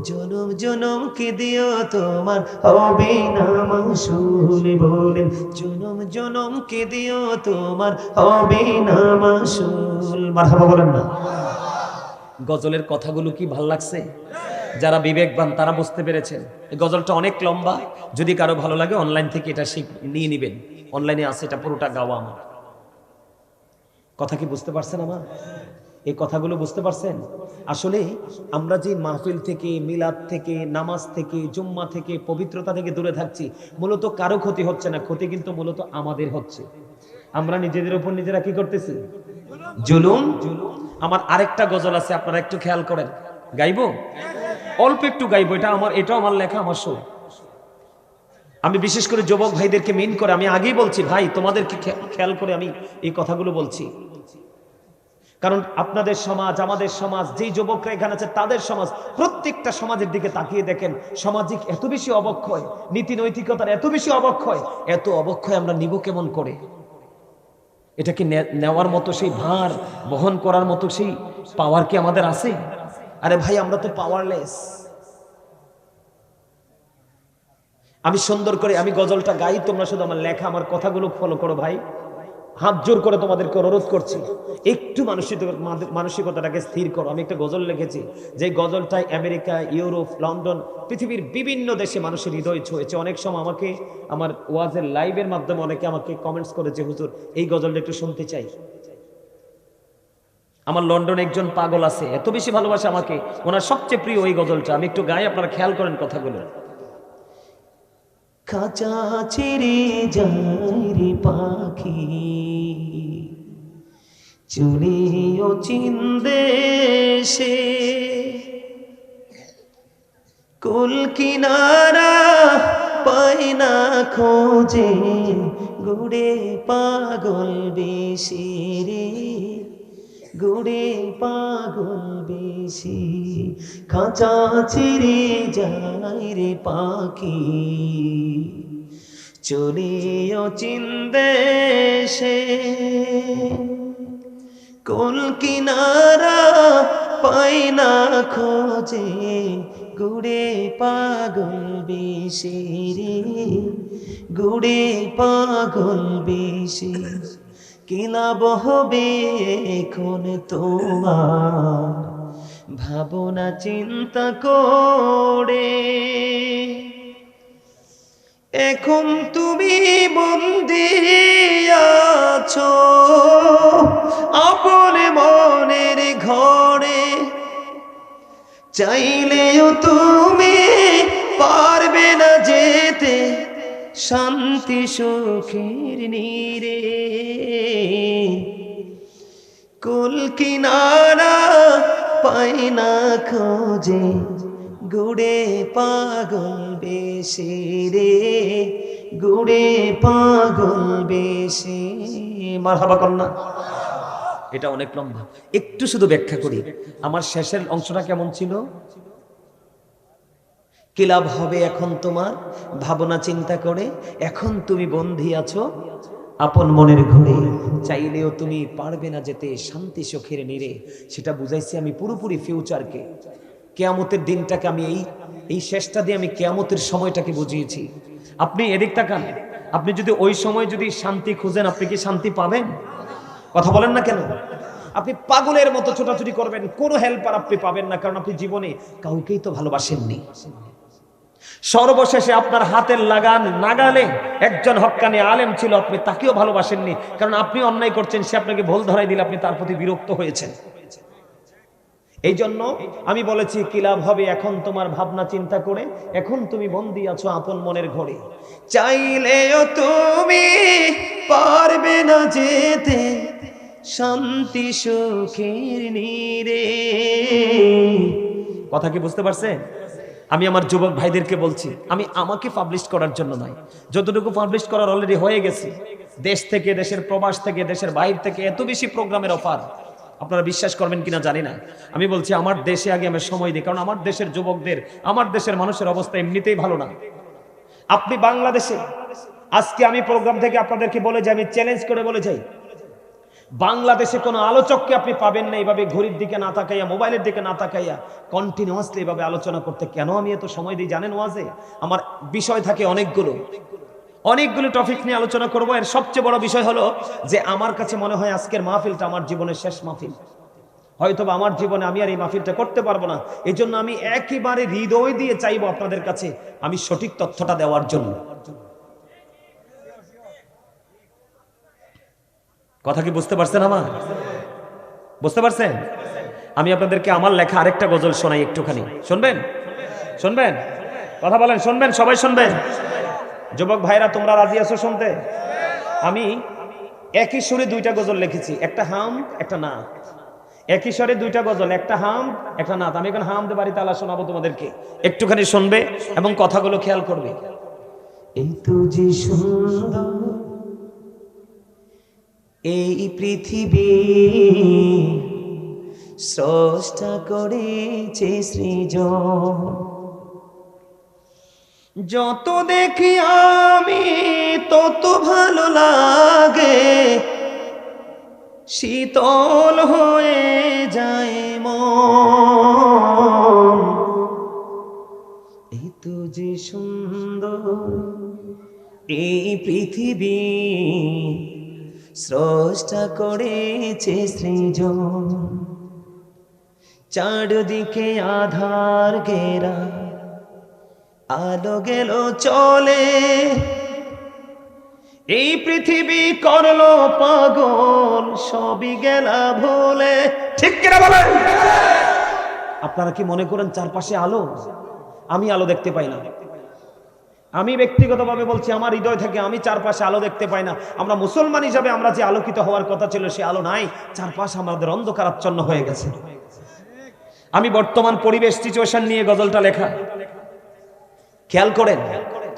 জনম জনম কে দিও তোমার হবে না মাসুল, বলেন জনম জনম কে দিও তোমার হবে না মাসুল। মারহাবা বলেন না। গজলের কথাগুলো কি ভাল লাগছে? যারা বিবেকবান তারা বুঝতে পেরেছেন। এই গজলটা অনেক লম্বা, যদি কারো ভালো লাগে অনলাইন থেকে এটা নিয়ে নেবেন, অনলাইনে আছে, এটা পুরোটা গাওয়া আমার। কথা কি বুঝতে পারছেন আমার? এই কথাগুলো বুঝতে পারছেন? আসলে আমরা যে মাহফিল থেকে, মিলাদ থেকে, নামাজ থেকে, জুম্মা থেকে, পবিত্রতা থেকে দূরে থাকছি, মূলত কারো ক্ষতি হচ্ছে না, ক্ষতি কিন্তু মূলত আমাদের হচ্ছে। আমরা নিজেদের উপর নিজেরা কি করতেছি? জুলুম। আমার আরেকটা গজল আছে, আপনারা একটু খেয়াল করেন, গাইবো? অল্প একটু গাইবো, এটাও আমার লেখা, আমার শো। আমি বিশেষ করে যুবক ভাইদেরকে মিন করে আমি আগেই বলছি, ভাই তোমাদেরকে খেয়াল করে আমি এই কথাগুলো বলছি, কারণ আপনাদের সমাজ, আমাদের সমাজ, যেই যুবকরা এখানে আছে তাদের সমাজ, প্রত্যেকটা সমাজের দিকে তাকিয়ে দেখেন, সামাজিক এত বেশি অবক্ষয়, নীতি নৈতিকতার এত বেশি অবক্ষয়, এত অবক্ষয় আমরা নিব কেমন করে? এটা কি নেওয়ার মতো সেই ভার বহন করার মতো সেই পাওয়ার কি আমাদের আছে? আরে ভাই আমরা তো পাওয়ারলেস। আমি সুন্দর করে আমি গজলটা গাই, তোমরা শুধু আমার লেখা, আমার কথাগুলো ফলো করো ভাই, হাত জোর করে তোমাদেরকে অনুরোধ করছি, একটু মানসিকতাটাকে স্থির করো। আমি একটা গজল লিখেছি, যে গজলটাই আমেরিকা, ইউরোপ, লন্ডন, পৃথিবীর বিভিন্ন দেশে মানুষের হৃদয় ছুঁয়েছে। অনেক সময় আমাকে আমার ওয়াজের লাইভের মাধ্যমে অনেকে আমাকে কমেন্টস করেছে, হুজুর এই গজলটা একটু শুনতে চাই। আমার লন্ডনে একজন পাগল আছে, এত বেশি ভালোবাসে আমাকে, ওনার সবচেয়ে প্রিয় ওই গজলটা। আমি একটু গাই, আপনারা খেয়াল করেন কথাগুলো। খাঁচা ছেড়ে যায় রে পাখি, চুলিও চিনদেশে, কুল কিনারা পাই না খোঁজে, গুড়ে পাগল বেশি রে, গুড়ে পাগল বেশি। খাঁচা ছেড়ে যায় রে পাখি, চলিও চিনদেশে, কুল কিনারা পাই না খোঁজে, গুড়ে পাগল বেশি রে, গুড়ে পাগল বেশি। কি লাভ হবে এখন তোমার ভাবনা চিন্তা করে, এখন তুমি বন্দী আছো আপন মনের ঘরে, চাইলেও তুমি পারবে না যেতে শান্তি সুখের নীরে, কুল কিনারা পাই না খোঁজে, গুড়ে পাগল বেশি রে, গুড়ে পাগল বেশি। মারহাবা কন্যা। এটা অনেক লম্বা, একটু শুধু ব্যাখ্যা করি। আমার শেষের অংশটা কেমন ছিল? কি লাভ হবে এখন তোমার ভাবনা চিন্তা করে, এখন তুমি বন্দী আছো আপন মনের ঘরে, চাইলেও তুমি পারবে না যেতে শান্তি সুখের নীরে। সেটা বুঝাইছি আমি পুরোপুরি ফিউচারকে, কিয়ামতের দিনটাকে। আমি এই শেষটা দিয়ে আমি কিয়ামতের সময়টাকে বুঝিয়েছি। আপনি এদিক তাকান, আপনি যদি ওই সময় যদি শান্তি খুঁজেন, আপনি কি শান্তি পাবেন? কথা বলেন না কেন? আপনি পাগলের মতো ছোটাছুটি করবেন, কোনো হেল্পার আপনি পাবেন না, কারণ আপনি জীবনে কাউকেই তো ভালোবাসেননি। সর্বশেষে আপনার হাতের লাগান নাগালে একজন হক্কানি আলেম ছিল, আপনি তাকেও ভালোবাসেননি, কারণ আপনি অন্যায় করছেন, সে আপনাকে ভুল ধরাই দিলে আপনি তার প্রতি বিরক্ত হয়েছেন। এই জন্য আমি বলেছি, কি লাভ হবে এখন তোমার ভাবনা চিন্তা করে, এখন তুমি বন্দী আছো আপন মনের ঘরে, চাইলেও তুমি পারবে না যেতে শান্তি সুখের নীরে। কথা কি বুঝতে পারছেন? আমি আমার যুবক ভাইদেরকে বলছি, আমি আমাকে পাবলিশ করার জন্য নয়, যতটুকু পাবলিশ করার অলরেডি হয়ে গেছে। দেশ থেকে, দেশের প্রবাস থেকে, দেশের বাইরে থেকে এত বেশি প্রোগ্রামের অফার, আপনারা বিশ্বাস করবেন কিনা জানি না। আমি বলছি আমার দেশে আগে আমি সময় দিই, কারণ আমার দেশের যুবকদের, আমার দেশের মানুষের অবস্থা এমনিতেই ভালো না। আপনি বাংলাদেশে, আজকে আমি প্রোগ্রাম থেকে আপনাদেরকে বলে যাই, আমি চ্যালেঞ্জ করে বলে যাই, বাংলাদেশে কোনো আলোচককে আপনি পাবেন না এইভাবে ঘড়ির দিকে না তাকাইয়া, মোবাইলের দিকে না তাকাইয়া কন্টিনিউয়াসলি এইভাবে আলোচনা করতে। কেন আমি এত সময় দিই জানেন? ওয়াজে আমার বিষয় থাকে অনেকগুলো টপিক নিয়ে আলোচনা করব। এর সবচেয়ে বড় বিষয় হলো যে আমার কাছে মনে হয় আজকের মাহফিলটা আমার জীবনের শেষ মাহফিল। হয়তোবা আমার জীবনে আমি আর এই মাহফিলটা করতে পারবো না। এই জন্য আমি একেবারে হৃদয় দিয়ে চাইবো আপনাদের কাছে আমি সঠিক তথ্যটা দেওয়ার জন্য। কথা কি বুঝতে পারছেন? আমার বুঝতে পারছেন? আমি আপনাদেরকে আমার লেখা আরেকটা গজল শোনাই, একটুখানি শুনবেন? কথা বলেন, শুনবেন? সবাই শুনবেন? যুবক ভাইরা তোমরা রাজি আছো শুনতে? আমি একই সুরে দুইটা গজল লিখেছি, একটা হাম একটা নাত। একই স্বরে দুইটা গজল, একটা হাম একটা নাত। আমি এখন হাম দে বাড়ি তালা শোনাবো তোমাদেরকে, একটুখানি শুনবে এবং কথাগুলো খেয়াল করবে। এই তো যে সুন্দর এই পৃথিবী স্রষ্টা করেছে সৃজন, যত দেখি আমি তত ভালো লাগে, শীতল হয়ে যায় মন। এই তো যে সুন্দর এই পৃথিবী স্রষ্টা করেছে সৃজন, চারদিকে আধার ঘেরা, আলো গেল চলে, এই পৃথিবী করলো পাগল, সবই গেলা ভুলে। ঠিক কিনা বলেন? আপনারা কি মনে করেন চারপাশে আলো? আমি আলো দেখতে পাই না। আমি ব্যক্তিগতভাবে বলছি, আমার হৃদয় থেকে আমি চারপাশে আলো দেখতে পাই না। আমরা মুসলমান হিসাবে আমরা যে আলোকিত হওয়ার কথা ছিল সে আলো নাই, চারপাশে আমাদের অন্ধকারাচ্ছন্ন হয়ে গেছে। আমি বর্তমান পরিবেশ সিচুয়েশন নিয়ে গজলটা লেখা, খেয়াল করেন।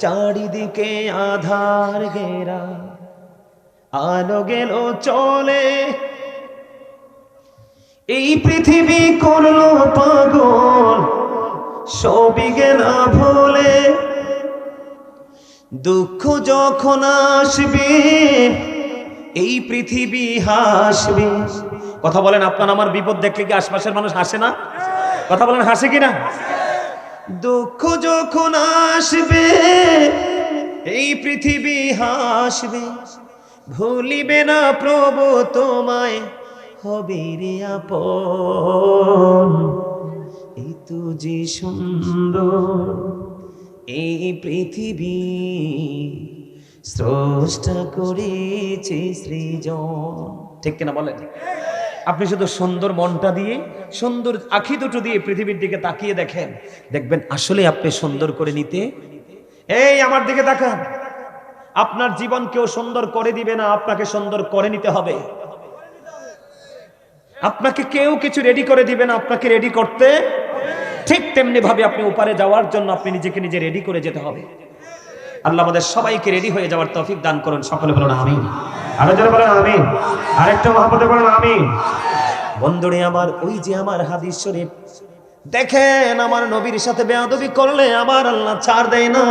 চারিদিকে আধার ঘেরা, আলো গেল চলে, এই পৃথিবী করলো পাগল, সবই গেলা ভুলে, দুঃখ যখন আসবে এই পৃথিবী হাসবে। কথা বলেন, আপনার আমার বিপদ দেখলে কি আশপাশের মানুষ হাসে না? কথা বলেন, হাসে কিনা? দুঃখ যখন আসবে এই পৃথিবী হাসবে, ভুলিবে না প্রভু তোমায়, হবে রে আপন। এই তো যে সুন্দর এই পৃথিবী স্রষ্টা করেছে সৃজন। ঠিক কিনা বলেন? আপনি শুধু সুন্দর মনটা দিয়ে, সুন্দর আঁখি দুটো দিয়ে পৃথিবীর দিকে তাকিয়ে দেখেন, দেখবেন আসলে আপনি সুন্দর করে নিতে। এই আমার দিকে তাকান, আপনার জীবন কেউ সুন্দর করে দিবে না, আপনাকে সুন্দর করে নিতে হবে। আপনাকে কেউ কিছু রেডি করে দিবে না, আপনাকে রেডি করতে। ঠিক তেমনি ভাবে আপনি উপরে যাওয়ার জন্য আপনি নিজেকে নিজে রেডি করে যেতে হবে। আল্লাহ আমাদের সবাইকে রেডি হয়ে যাওয়ার তৌফিক দান করুন। সকলে বলুন আমিন। আরো জোরে বলেন আমিন। আরেকটু মহব্বতে বলুন আমিন। বন্ধুরে আমার, ওই যে আমার হাদিস শরীফ দেখেন, আমার নবীর সাথে বেয়াদবি করলে আমার আল্লাহ ছাড় দেয় না।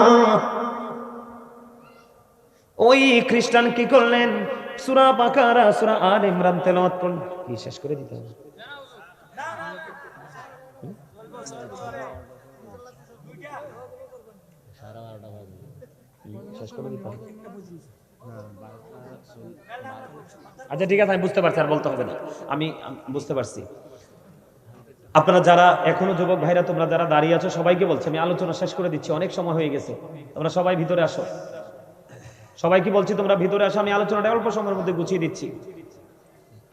ওই খ্রিস্টান কি করলেন? সূরা বাকারা, সূরা আলে ইমরান তেলাওয়াত করলেন। কি শেষ করে দিতে হবে? আচ্ছা ঠিক আছে, আমি বুঝতে পারছি, আর বলতে হবে না, আমি বুঝতে পারছি। আপনারা যারা এখনো যুবক ভাইরা তোমরা যারা দাঁড়িয়ে আছো সবাইকে বলছি, আমি আলোচনা শেষ করে দিচ্ছি, অনেক সময় হয়ে গেছে। তোমরা সবাই ভিতরে আসো, সবাইকে বলছি তোমরা ভিতরে আসো, আমি আলোচনাটা অল্প সময়ের মধ্যে গুছিয়ে দিচ্ছি।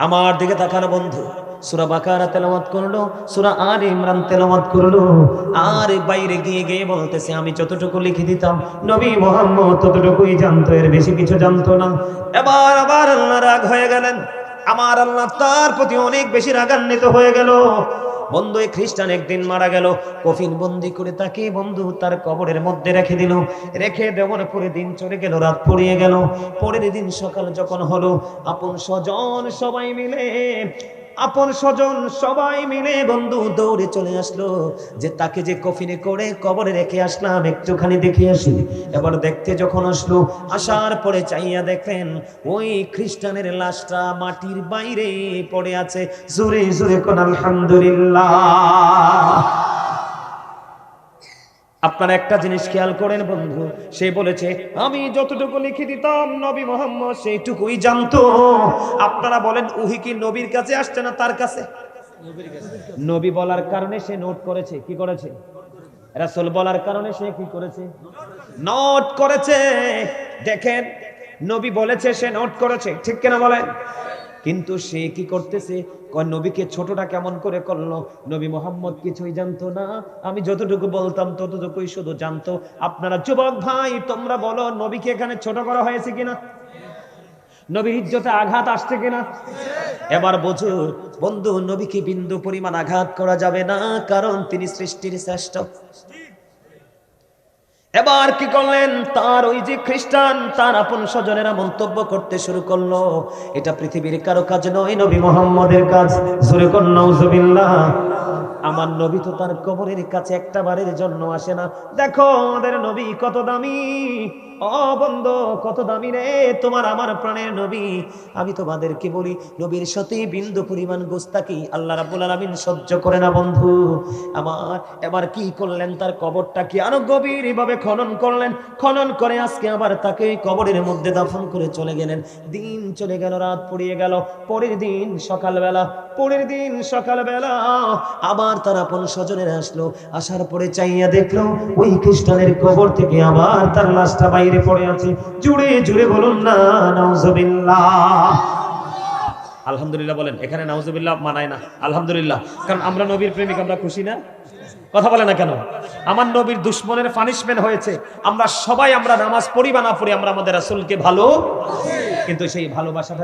আমার দিকে তাকানো বন্ধু, সূরা বাকারা তেলাওয়াত করলো, সূরা আলে ইমরান তেলাওয়াত করলো, আর বাইরে গিয়ে গিয়ে বলতেছে আমি যতটুকু লিখে দিতাম নবী মুহাম্মদ ততটুকুই জানতো, এর বেশি কিছু জানতো না। এবার আবার আল্লাহ রাগ হয়ে গেলেন, আমার আল্লাহ তার প্রতি অনেক বেশি রাগান্বিত হয়ে গেল। বন্ধু, এই খ্রিস্টান একদিন মারা গেল, কফিন বন্দি করে তাকে বন্ধু তার কবরের মধ্যে রেখে দিল। রেখে দেওয়ার পরে দিন চলে গেল, রাত পড়িয়ে গেল। পরের দিন সকাল যখন হলো, আপন স্বজন সবাই মিলে আপন স্বজন সবাই মিলে বন্ধু দৌড়ে চলে আসলো যে তাকে যে কফিনে করে কবরে রেখে আসলাম একটুখানি দেখে আসি। এবার দেখতে যখন আসলো, আসার পরে চাইয়া দেখেন ওই খ্রিস্টানের লাশটা মাটির বাইরে পড়ে আছে। জোরে জোরে কোন আলহামদুলিল্লাহ। আপনারা একটা জিনিস খেয়াল করেন বন্ধু, সে বলেছে আমি যতটুকু লিখে দিতাম নবী মোহাম্মদ সেইটুকুই জানতো। আপনারা বলেন ওহী কি নবীর কাছে আসছে না তার কাছে? নবী বলার কারণে সে নোট করেছে। কি করেছে? রাসূল বলার কারণে সে কি করেছে? নোট করেছে। দেখেন, নবী বলেছে, সে নোট করেছে, ঠিক কিনা বলেন? কিন্তু সে কি করতেছে? নবীকে ছোটটা কেমন করে করলো? নবী মোহাম্মদ কিছুই জানতো না, আমি যতটুকু বলতাম ততটুকুই শুধু জানতো। আপনারা যুবক ভাই তোমরা বলো, নবীকে এখানে ছোট করা হয়েছে কিনা? নবীর ইজ্জতে আঘাত আসছে কিনা? এবার বোঝো বন্ধু, নবীকে বিন্দু পরিমাণ আঘাত করা যাবে না, কারণ তিনি সৃষ্টির শ্রেষ্ঠ। এবার কি করলেন? তার ওই যে খ্রিস্টান, তার আপন স্বজনেরা মন্তব্য করতে শুরু করলো, এটা পৃথিবীর কারো কাজ নয়, নবী মুহাম্মদের কাজ। জোরে কোন নাউজুবিল্লাহ। আমার নবী তো তার কবরের কাছে একটা বারের জন্য আসে না। দেখো আমাদের নবী কত দামি। ও বন্ধু, কত দামি রে তোমার আমার প্রাণের নবী। আমি তোমাদেরকে বলি, নবীর সাথে বিন্দু পরিমাণ গোস্তাকি আল্লাহ রাব্বুল আলামিন সহ্য করে না বন্ধু আমার। এবার কি করলেন? তার কবরটা কি আরো গভীর ভাবে খনন করলেন। খনন করে আজকে আবার তাকে কবরের মধ্যে দাফন করে চলে গেলেন। দিন চলে গেল, রাত পড়িয়ে গেল। পরের দিন সকালবেলা আবার তার আপন স্বজনেরা আসলো। আসার পরে চাইয়া দেখলো ওই খ্রিস্টানের কবর থেকে আবার তার লাশটা বাইরে পড়ে আছে। জুড়ে জুড়ে বলুন না নাউজুবিল্লাহ। আলহামদুলিল্লাহ বলেন। এখানে নাউজুবিল্লাহ মানায় না, আলহামদুলিল্লাহ। কারণ আমরা নবীর প্রেমিক, আমরা খুশি না? কথা বলে না কেন? আমার নবীর দুশমনের পানিশমেন্ট হয়েছে। আমরা সবাই, আমরা নামাজ পড়ি বা না পড়ি, আমরা আমাদের রাসূলকে ভালো, কিন্তু সেই ভালোবাসাটা